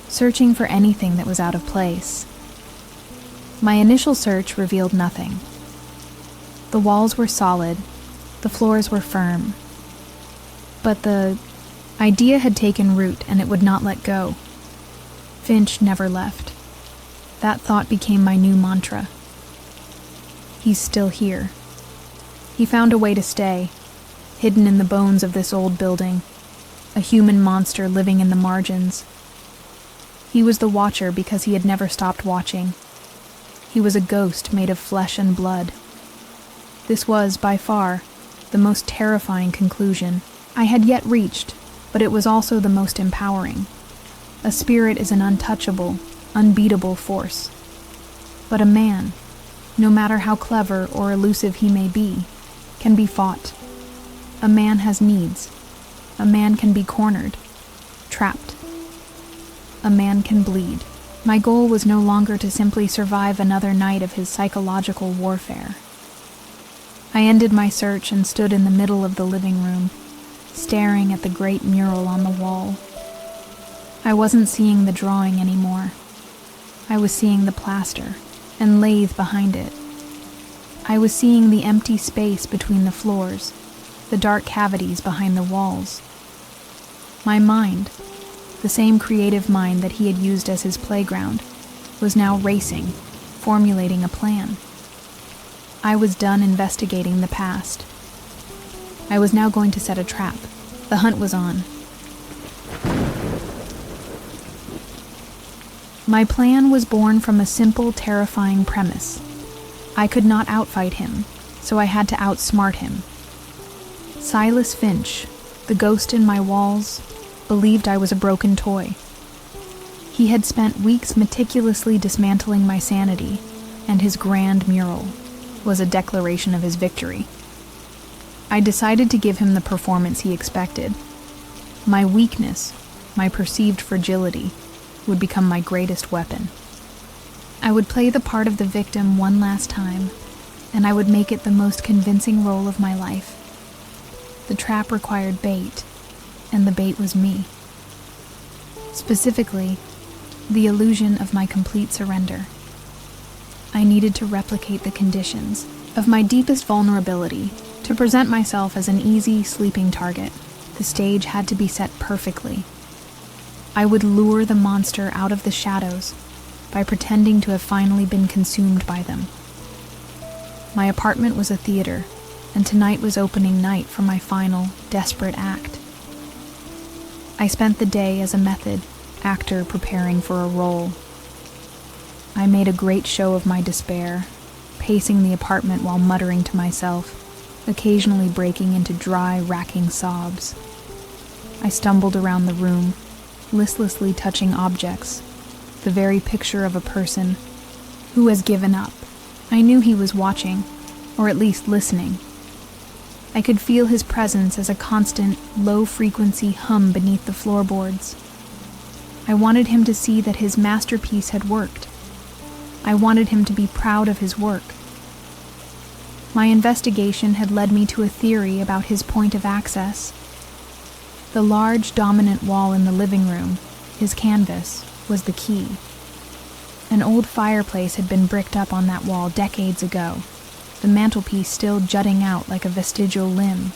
searching for anything that was out of place. My initial search revealed nothing. The walls were solid, the floors were firm, but the idea had taken root and it would not let go. Finch never left. That thought became my new mantra. He's still here. He found a way to stay, hidden in the bones of this old building, a human monster living in the margins. He was the watcher because he had never stopped watching. He was a ghost made of flesh and blood. This was, by far, the most terrifying conclusion I had yet reached, but it was also the most empowering. A spirit is an untouchable, unbeatable force. But a man, no matter how clever or elusive he may be, can be fought. A man has needs. A man can be cornered, trapped. A man can bleed. My goal was no longer to simply survive another night of his psychological warfare. I ended my search and stood in the middle of the living room, staring at the great mural on the wall. I wasn't seeing the drawing anymore. I was seeing the plaster and lathe behind it. I was seeing the empty space between the floors, the dark cavities behind the walls. My mind, the same creative mind that he had used as his playground, was now racing, formulating a plan. I was done investigating the past. I was now going to set a trap. The hunt was on. My plan was born from a simple, terrifying premise. I could not outfight him, so I had to outsmart him. Silas Finch, the ghost in my walls, believed I was a broken toy. He had spent weeks meticulously dismantling my sanity, and his grand mural was a declaration of his victory. I decided to give him the performance he expected. My weakness, my perceived fragility, would become my greatest weapon. I would play the part of the victim one last time, and I would make it the most convincing role of my life. The trap required bait, and the bait was me. Specifically, the illusion of my complete surrender. I needed to replicate the conditions of my deepest vulnerability to present myself as an easy, sleeping target. The stage had to be set perfectly. I would lure the monster out of the shadows by pretending to have finally been consumed by them. My apartment was a theater, and tonight was opening night for my final, desperate act. I spent the day as a method actor preparing for a role. I made a great show of my despair, pacing the apartment while muttering to myself, occasionally breaking into dry, racking sobs. I stumbled around the room, listlessly touching objects, the very picture of a person who has given up. I knew he was watching, or at least listening. I could feel his presence as a constant, low-frequency hum beneath the floorboards. I wanted him to see that his masterpiece had worked. I wanted him to be proud of his work. My investigation had led me to a theory about his point of access. The large, dominant wall in the living room, his canvas, was the key. An old fireplace had been bricked up on that wall decades ago, the mantelpiece still jutting out like a vestigial limb.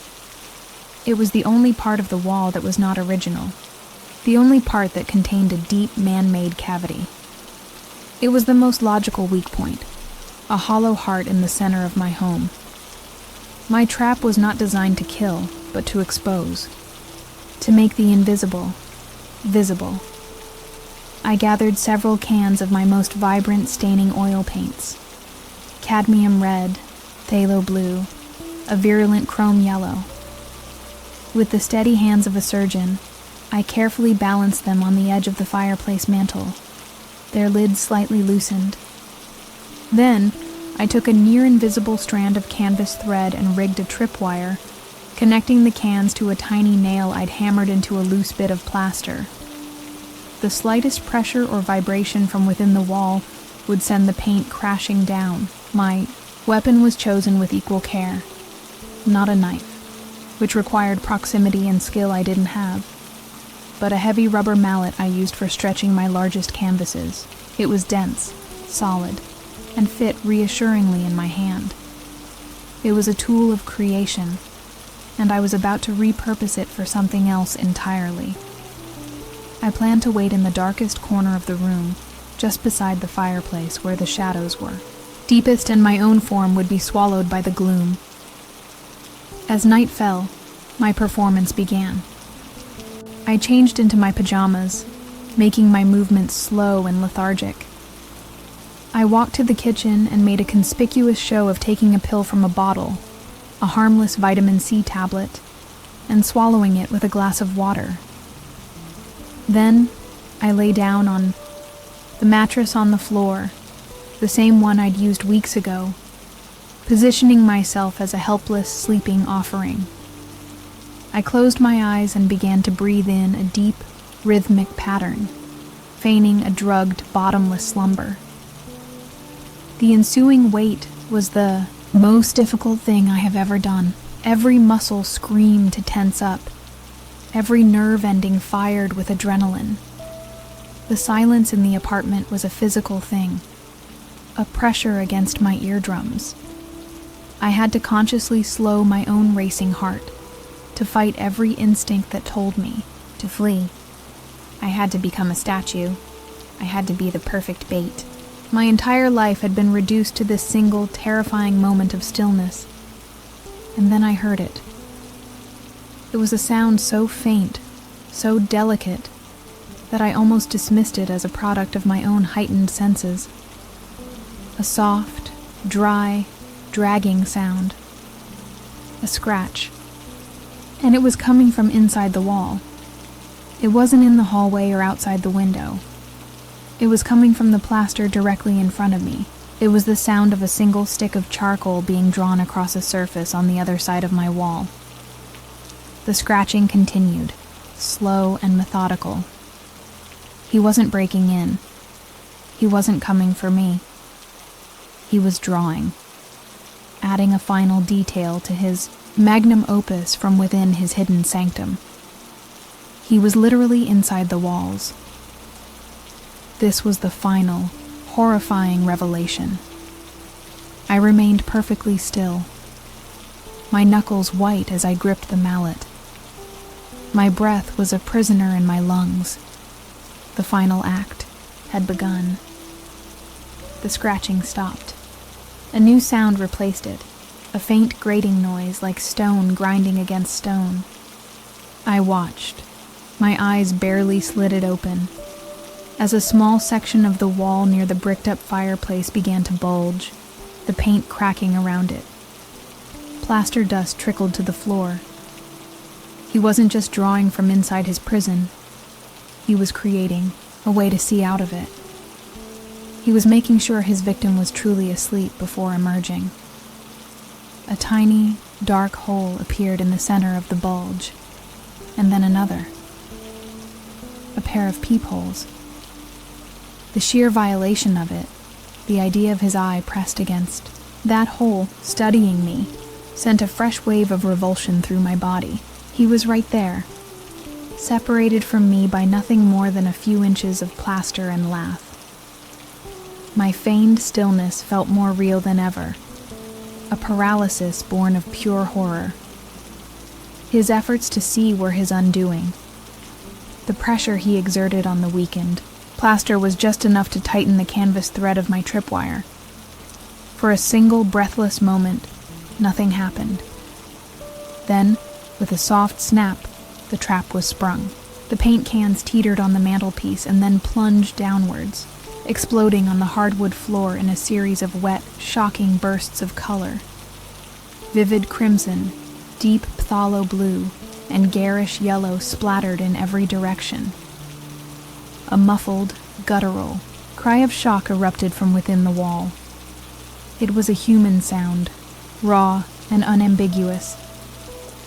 It was the only part of the wall that was not original, the only part that contained a deep man-made cavity. It was the most logical weak point, a hollow heart in the center of my home. My trap was not designed to kill, but to expose, to make the invisible visible. I gathered several cans of my most vibrant staining oil paints: cadmium red, phthalo blue, a virulent chrome yellow. With the steady hands of a surgeon, I carefully balanced them on the edge of the fireplace mantel, their lids slightly loosened. Then, I took a near-invisible strand of canvas thread and rigged a tripwire, connecting the cans to a tiny nail I'd hammered into a loose bit of plaster. The slightest pressure or vibration from within the wall would send the paint crashing down. My weapon was chosen with equal care. Not a knife, which required proximity and skill I didn't have, but a heavy rubber mallet I used for stretching my largest canvases. It was dense, solid, and fit reassuringly in my hand. It was a tool of creation, and I was about to repurpose it for something else entirely. I planned to wait in the darkest corner of the room, just beside the fireplace where the shadows were. Deepest, and my own form would be swallowed by the gloom. As night fell, my performance began. I changed into my pajamas, making my movements slow and lethargic. I walked to the kitchen and made a conspicuous show of taking a pill from a bottle, a harmless vitamin C tablet, and swallowing it with a glass of water. Then, I lay down on the mattress on the floor, the same one I'd used weeks ago, positioning myself as a helpless, sleeping offering. I closed my eyes and began to breathe in a deep, rhythmic pattern, feigning a drugged, bottomless slumber. The ensuing wait was the most difficult thing I have ever done. Every muscle screamed to tense up, every nerve ending fired with adrenaline. The silence in the apartment was a physical thing, a pressure against my eardrums. I had to consciously slow my own racing heart, to fight every instinct that told me to flee. I had to become a statue. I had to be the perfect bait. My entire life had been reduced to this single, terrifying moment of stillness. And then I heard it. It was a sound so faint, so delicate, that I almost dismissed it as a product of my own heightened senses. A soft, dry, dragging sound. A scratch. And it was coming from inside the wall. It wasn't in the hallway or outside the window. It was coming from the plaster directly in front of me. It was the sound of a single stick of charcoal being drawn across a surface on the other side of my wall. The scratching continued, slow and methodical. He wasn't breaking in. He wasn't coming for me. He was drawing, adding a final detail to his magnum opus from within his hidden sanctum. He was literally inside the walls. This was the final, horrifying revelation. I remained perfectly still, my knuckles white as I gripped the mallet. My breath was a prisoner in my lungs. The final act had begun. The scratching stopped. A new sound replaced it, a faint grating noise like stone grinding against stone. I watched, my eyes barely slitted open, as a small section of the wall near the bricked-up fireplace began to bulge, the paint cracking around it. Plaster dust trickled to the floor. He wasn't just drawing from inside his prison. He was creating a way to see out of it. He was making sure his victim was truly asleep before emerging. A tiny, dark hole appeared in the center of the bulge, and then another. A pair of peepholes. The sheer violation of it, the idea of his eye pressed against that hole, studying me, sent a fresh wave of revulsion through my body. He was right there, separated from me by nothing more than a few inches of plaster and lath. My feigned stillness felt more real than ever, a paralysis born of pure horror. His efforts to see were his undoing. The pressure he exerted on the weakened plaster was just enough to tighten the canvas thread of my tripwire. For a single breathless moment, nothing happened. Then, with a soft snap, the trap was sprung. The paint cans teetered on the mantelpiece and then plunged downwards, exploding on the hardwood floor in a series of wet, shocking bursts of color. Vivid crimson, deep phthalo blue, and garish yellow splattered in every direction. A muffled, guttural cry of shock erupted from within the wall. It was a human sound, raw and unambiguous.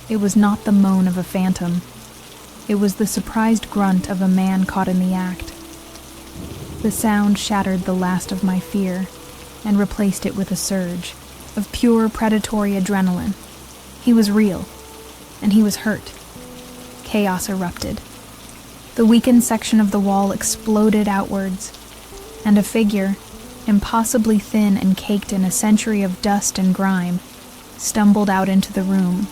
It was not the moan of a phantom. It was the surprised grunt of a man caught in the act. The sound shattered the last of my fear and replaced it with a surge of pure predatory adrenaline. He was real, and he was hurt. Chaos erupted. The weakened section of the wall exploded outwards, and a figure, impossibly thin and caked in a century of dust and grime, stumbled out into the room.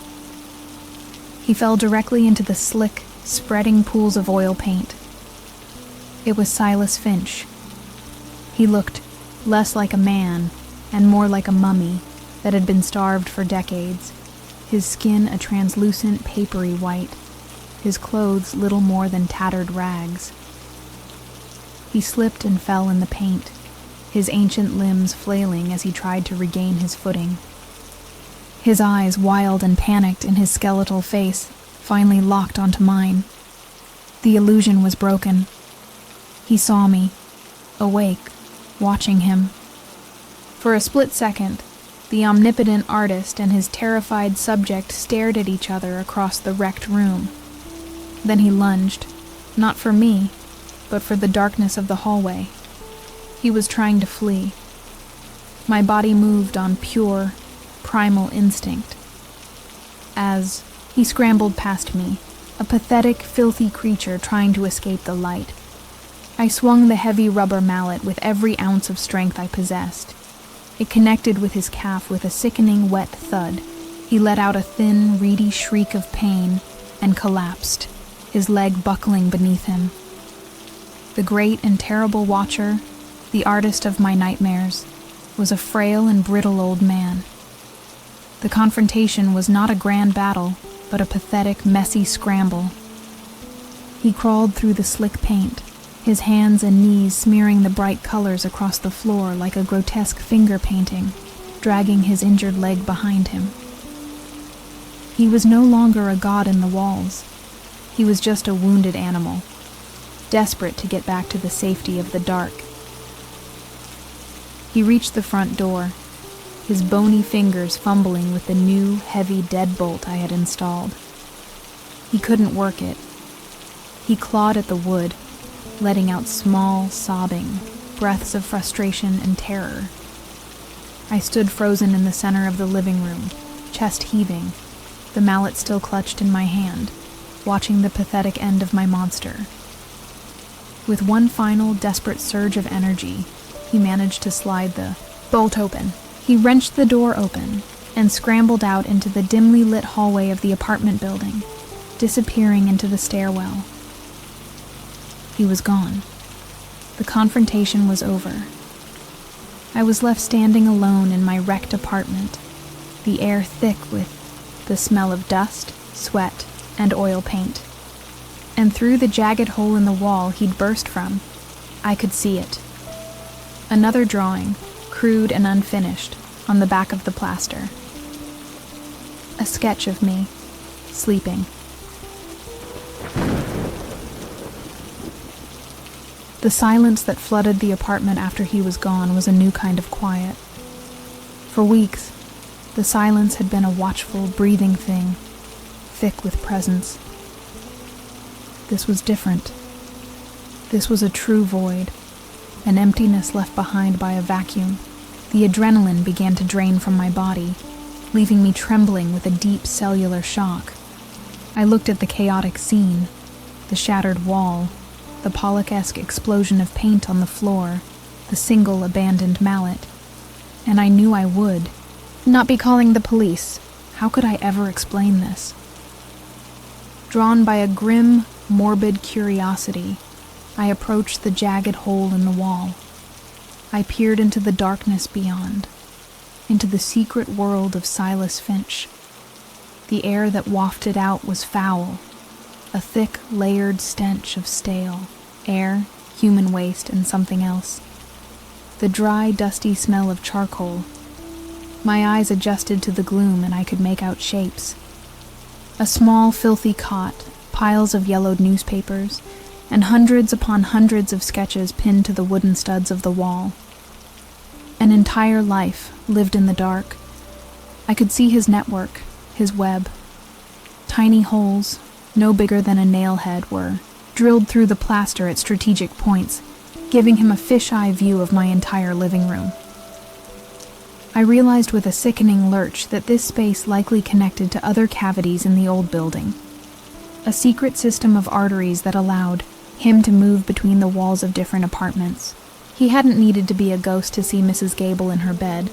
He fell directly into the slick, spreading pools of oil paint. It was Silas Finch. He looked less like a man and more like a mummy that had been starved for decades, his skin a translucent, papery white, his clothes little more than tattered rags. He slipped and fell in the paint, his ancient limbs flailing as he tried to regain his footing. His eyes, wild and panicked in his skeletal face, finally locked onto mine. The illusion was broken. He saw me, awake, watching him. For a split second, the omnipotent artist and his terrified subject stared at each other across the wrecked room. Then he lunged, not for me, but for the darkness of the hallway. He was trying to flee. My body moved on pure, primal instinct. As he scrambled past me, a pathetic, filthy creature trying to escape the light, I swung the heavy rubber mallet with every ounce of strength I possessed. It connected with his calf with a sickening wet thud. He let out a thin, reedy shriek of pain and collapsed, his leg buckling beneath him. The great and terrible watcher, the artist of my nightmares, was a frail and brittle old man. The confrontation was not a grand battle, but a pathetic, messy scramble. He crawled through the slick paint, his hands and knees smearing the bright colors across the floor like a grotesque finger painting, dragging his injured leg behind him. He was no longer a god in the walls. He was just a wounded animal, desperate to get back to the safety of the dark. He reached the front door, his bony fingers fumbling with the new, heavy deadbolt I had installed. He couldn't work it. He clawed at the wood, letting out small, sobbing breaths of frustration and terror. I stood frozen in the center of the living room, chest heaving, the mallet still clutched in my hand, watching the pathetic end of my monster. With one final, desperate surge of energy, he managed to slide the bolt open. He wrenched the door open and scrambled out into the dimly lit hallway of the apartment building, disappearing into the stairwell. He was gone. The confrontation was over. I was left standing alone in my wrecked apartment, the air thick with the smell of dust, sweat, and oil paint. And through the jagged hole in the wall he'd burst from, I could see it. Another drawing, crude and unfinished, on the back of the plaster. A sketch of me, sleeping. The silence that flooded the apartment after he was gone was a new kind of quiet. For weeks, The silence had been a watchful, breathing thing, thick with presence. This was different. This was a true void, an emptiness left behind by a vacuum. The adrenaline began to drain from my body, leaving me trembling with a deep cellular shock. I looked at the chaotic scene, the shattered wall, the Pollock-esque explosion of paint on the floor, the single abandoned mallet, and I knew I would not be calling the police. How could I ever explain this? Drawn by a grim, morbid curiosity, I approached the jagged hole in the wall. I peered into the darkness beyond, into the secret world of Silas Finch. The air that wafted out was foul, a thick, layered stench of stale air, human waste, and something else. The dry, dusty smell of charcoal. My eyes adjusted to the gloom and I could make out shapes. A small, filthy cot, piles of yellowed newspapers, and hundreds upon hundreds of sketches pinned to the wooden studs of the wall. An entire life lived in the dark. I could see his network, his web. Tiny holes, no bigger than a nail head, were drilled through the plaster at strategic points, giving him a fisheye view of my entire living room. I realized with a sickening lurch that this space likely connected to other cavities in the old building, a secret system of arteries that allowed him to move between the walls of different apartments. He hadn't needed to be a ghost to see Mrs. Gable in her bed.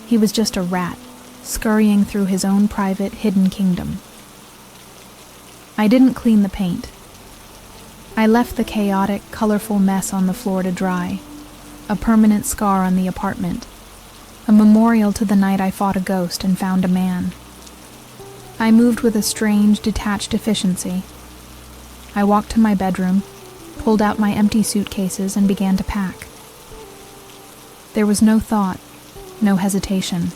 He was just a rat, scurrying through his own private, hidden kingdom. I didn't clean the paint. I left the chaotic, colorful mess on the floor to dry, a permanent scar on the apartment, a memorial to the night I fought a ghost and found a man. I moved with a strange, detached efficiency. I walked to my bedroom, pulled out my empty suitcases, and began to pack. There was no thought, no hesitation.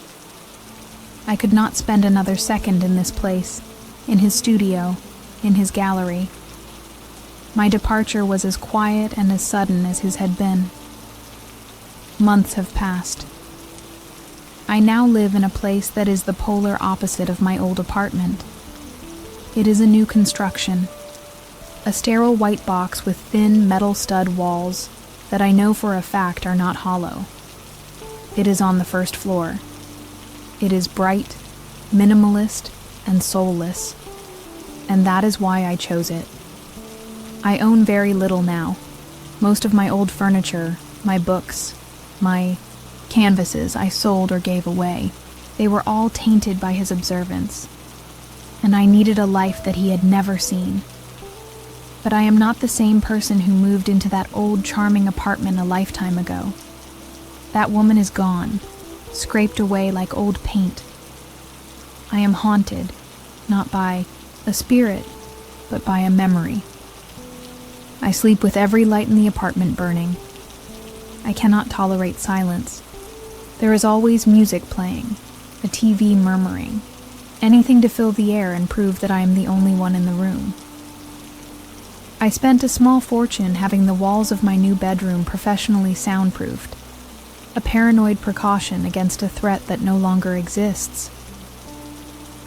I could not spend another second in this place, in his studio, in his gallery. My departure was as quiet and as sudden as his had been. Months have passed. I now live in a place that is the polar opposite of my old apartment. It is a new construction, a sterile white box with thin metal stud walls that I know for a fact are not hollow. It is on the first floor. It is bright, minimalist, and soulless, and that is why I chose it. I own very little now. Most of my old furniture, my books, my canvases I sold or gave away. They were all tainted by his observance, and I needed a life that he had never seen. But I am not the same person who moved into that old charming apartment a lifetime ago. That woman is gone, scraped away like old paint. I am haunted, not by a spirit, but by a memory. I sleep with every light in the apartment burning. I cannot tolerate silence. There is always music playing, a TV murmuring, anything to fill the air and prove that I am the only one in the room. I spent a small fortune having the walls of my new bedroom professionally soundproofed, a paranoid precaution against a threat that no longer exists.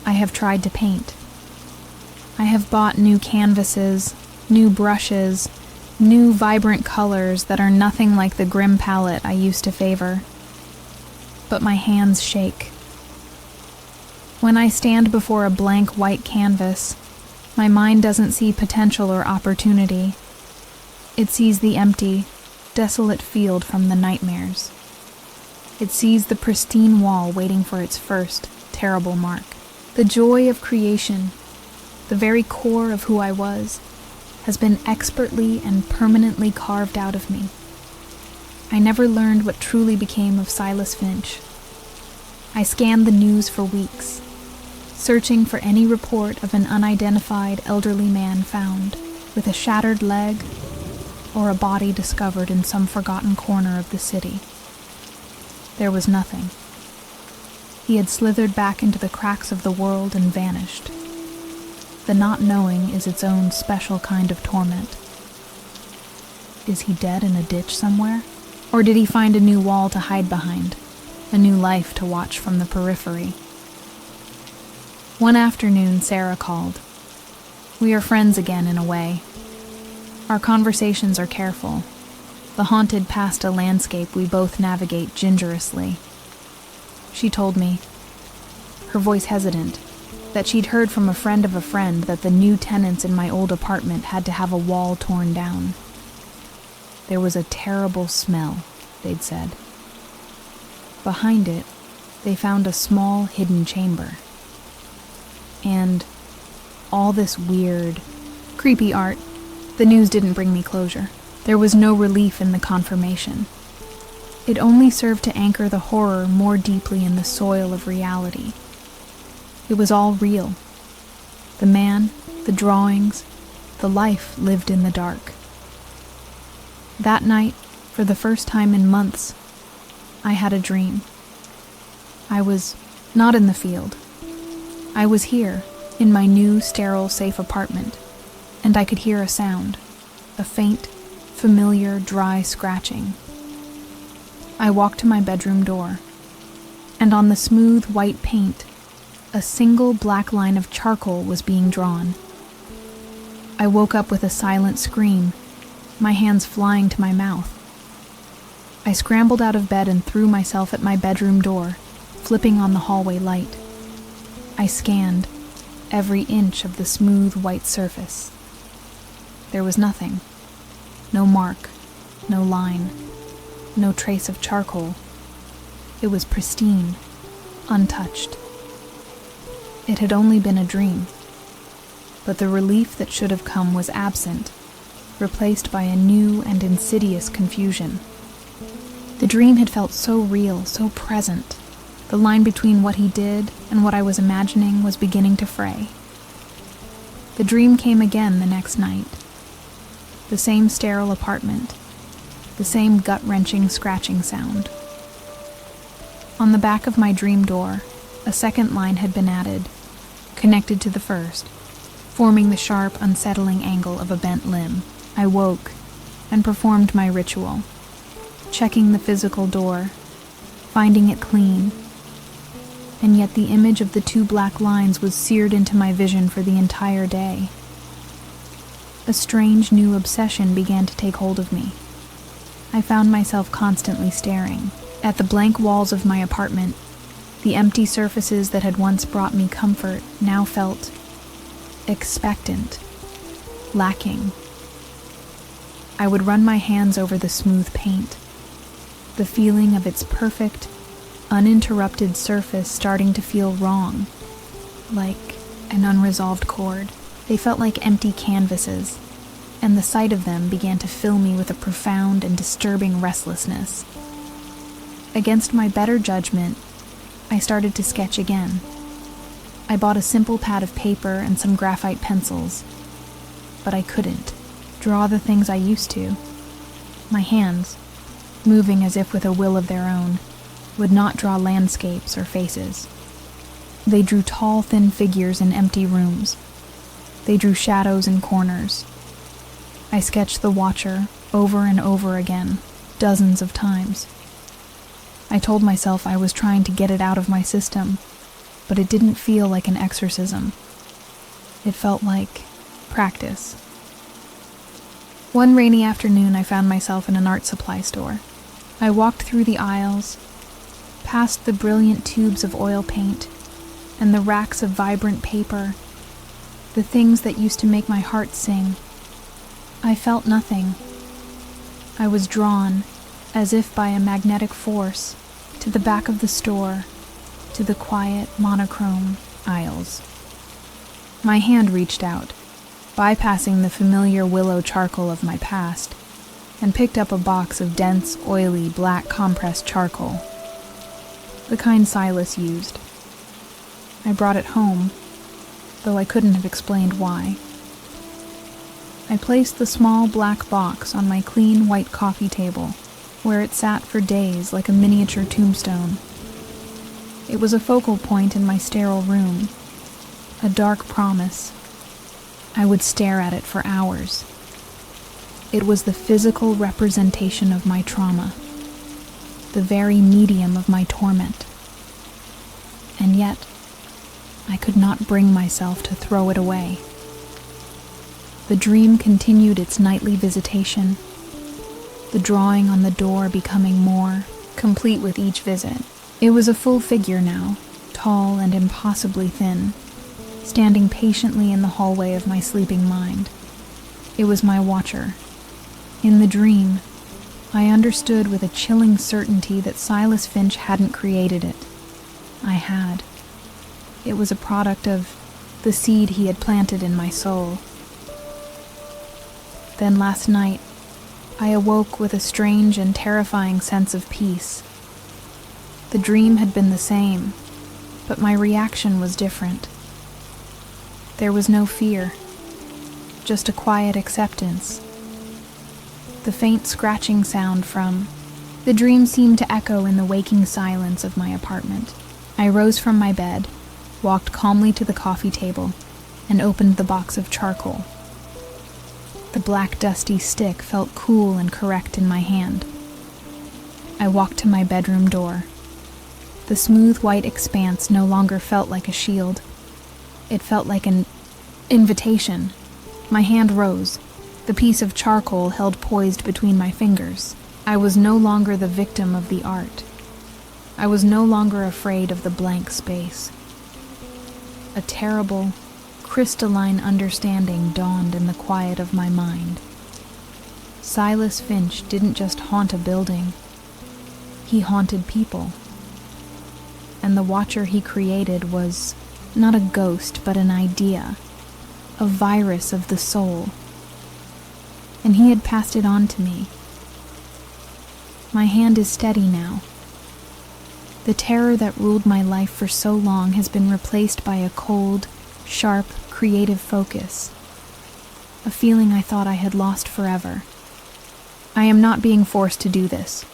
I have tried to paint. I have bought new canvases, new brushes, new vibrant colors that are nothing like the grim palette I used to favor. But my hands shake. When I stand before a blank white canvas, my mind doesn't see potential or opportunity. It sees the empty, desolate field from the nightmares. It sees the pristine wall waiting for its first terrible mark. The joy of creation, the very core of who I was, has been expertly and permanently carved out of me. I never learned what truly became of Silas Finch. I scanned the news for weeks, searching for any report of an unidentified elderly man found with a shattered leg or a body discovered in some forgotten corner of the city. There was nothing. He had slithered back into the cracks of the world and vanished. The not knowing is its own special kind of torment. Is he dead in a ditch somewhere? Or did he find a new wall to hide behind? a new life to watch from the periphery. One afternoon, Sarah called. We are friends again in a way. Our conversations are careful. The haunted past a landscape we both navigate gingerously. She told me, her voice hesitant, that she'd heard from a friend that the new tenants in my old apartment had to have a wall torn down. There was a terrible smell, they'd said. Behind it, they found a small hidden chamber. And all this weird, creepy art. The news didn't bring me closure. There was no relief in the confirmation. It only served to anchor the horror more deeply in the soil of reality. It was all real. The man, the drawings, the life lived in the dark. That night, for the first time in months, I had a dream. I was not in the field. I was here, in my new, sterile, safe apartment, and I could hear a sound, a faint, familiar, dry scratching. I walked to my bedroom door, and on the smooth white paint, a single black line of charcoal was being drawn. I woke up with a silent scream, my hands flying to my mouth. I scrambled out of bed and threw myself at my bedroom door, flipping on the hallway light. I scanned every inch of the smooth white surface. There was nothing. No mark, no line, no trace of charcoal. It was pristine, untouched. It had only been a dream, but the relief that should have come was absent, replaced by a new and insidious confusion. The dream had felt so real, so present. The line between what he did and what I was imagining was beginning to fray. The dream came again the next night. The same sterile apartment, the same gut-wrenching scratching sound. On the back of my dream door, a second line had been added, connected to the first, forming the sharp, unsettling angle of a bent limb. I woke and performed my ritual, checking the physical door, finding it clean, and yet the image of the two black lines was seared into my vision for the entire day. A strange new obsession began to take hold of me. I found myself constantly staring at the blank walls of my apartment. The empty surfaces that had once brought me comfort now felt expectant, lacking. I would run my hands over the smooth paint, the feeling of its perfect, uninterrupted surface starting to feel wrong, like an unresolved chord. They felt like empty canvases, and the sight of them began to fill me with a profound and disturbing restlessness. Against my better judgment, I started to sketch again. I bought a simple pad of paper and some graphite pencils, but I couldn't draw the things I used to. My hands, moving as if with a will of their own, would not draw landscapes or faces. They drew tall, thin figures in empty rooms. They drew shadows in corners. I sketched the watcher over and over again, dozens of times. I told myself I was trying to get it out of my system, but it didn't feel like an exorcism. It felt like practice. One rainy afternoon, I found myself in an art supply store. I walked through the aisles, past the brilliant tubes of oil paint, and the racks of vibrant paper, the things that used to make my heart sing. I felt nothing. I was drawn, as if by a magnetic force, to the back of the store, to the quiet, monochrome aisles. My hand reached out, bypassing the familiar willow charcoal of my past, and picked up a box of dense, oily, black compressed charcoal, the kind Silas used. I brought it home, though I couldn't have explained why. I placed the small black box on my clean white coffee table, where it sat for days like a miniature tombstone. It was a focal point in my sterile room, a dark promise. I would stare at it for hours. It was the physical representation of my trauma, the very medium of my torment. And yet, I could not bring myself to throw it away. The dream continued its nightly visitation, the drawing on the door becoming more complete with each visit. It was a full figure now, tall and impossibly thin, standing patiently in the hallway of my sleeping mind. It was my watcher. In the dream, I understood with a chilling certainty that Silas Finch hadn't created it. I had. It was a product of the seed he had planted in my soul. Then last night, I awoke with a strange and terrifying sense of peace. The dream had been the same, but my reaction was different. There was no fear, just a quiet acceptance. The faint scratching sound from the dream seemed to echo in the waking silence of my apartment. I rose from my bed, walked calmly to the coffee table, and opened the box of charcoal. The black dusty stick felt cool and correct in my hand. I walked to my bedroom door. The smooth white expanse no longer felt like a shield. It felt like an invitation. My hand rose, the piece of charcoal held poised between my fingers. I was no longer the victim of the art. I was no longer afraid of the blank space. A terrible, crystalline understanding dawned in the quiet of my mind. Silas Finch didn't just haunt a building. He haunted people. And the watcher he created was not a ghost, but an idea, a virus of the soul. And he had passed it on to me. My hand is steady now. The terror that ruled my life for so long has been replaced by a cold, sharp, creative focus, a feeling I thought I had lost forever. I am not being forced to do this.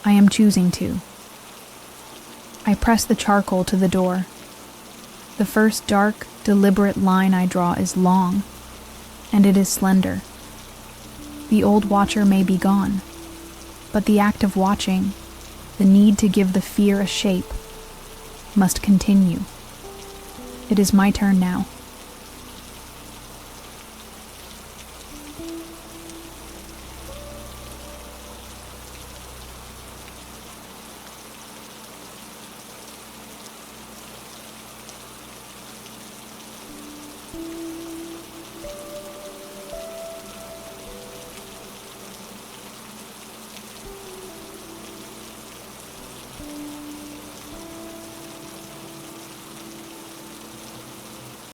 I am choosing to. I press the charcoal to the door. The first dark, deliberate line I draw is long, and it is slender. The old watcher may be gone, but the act of watching, the need to give the fear a shape, must continue. It is my turn now.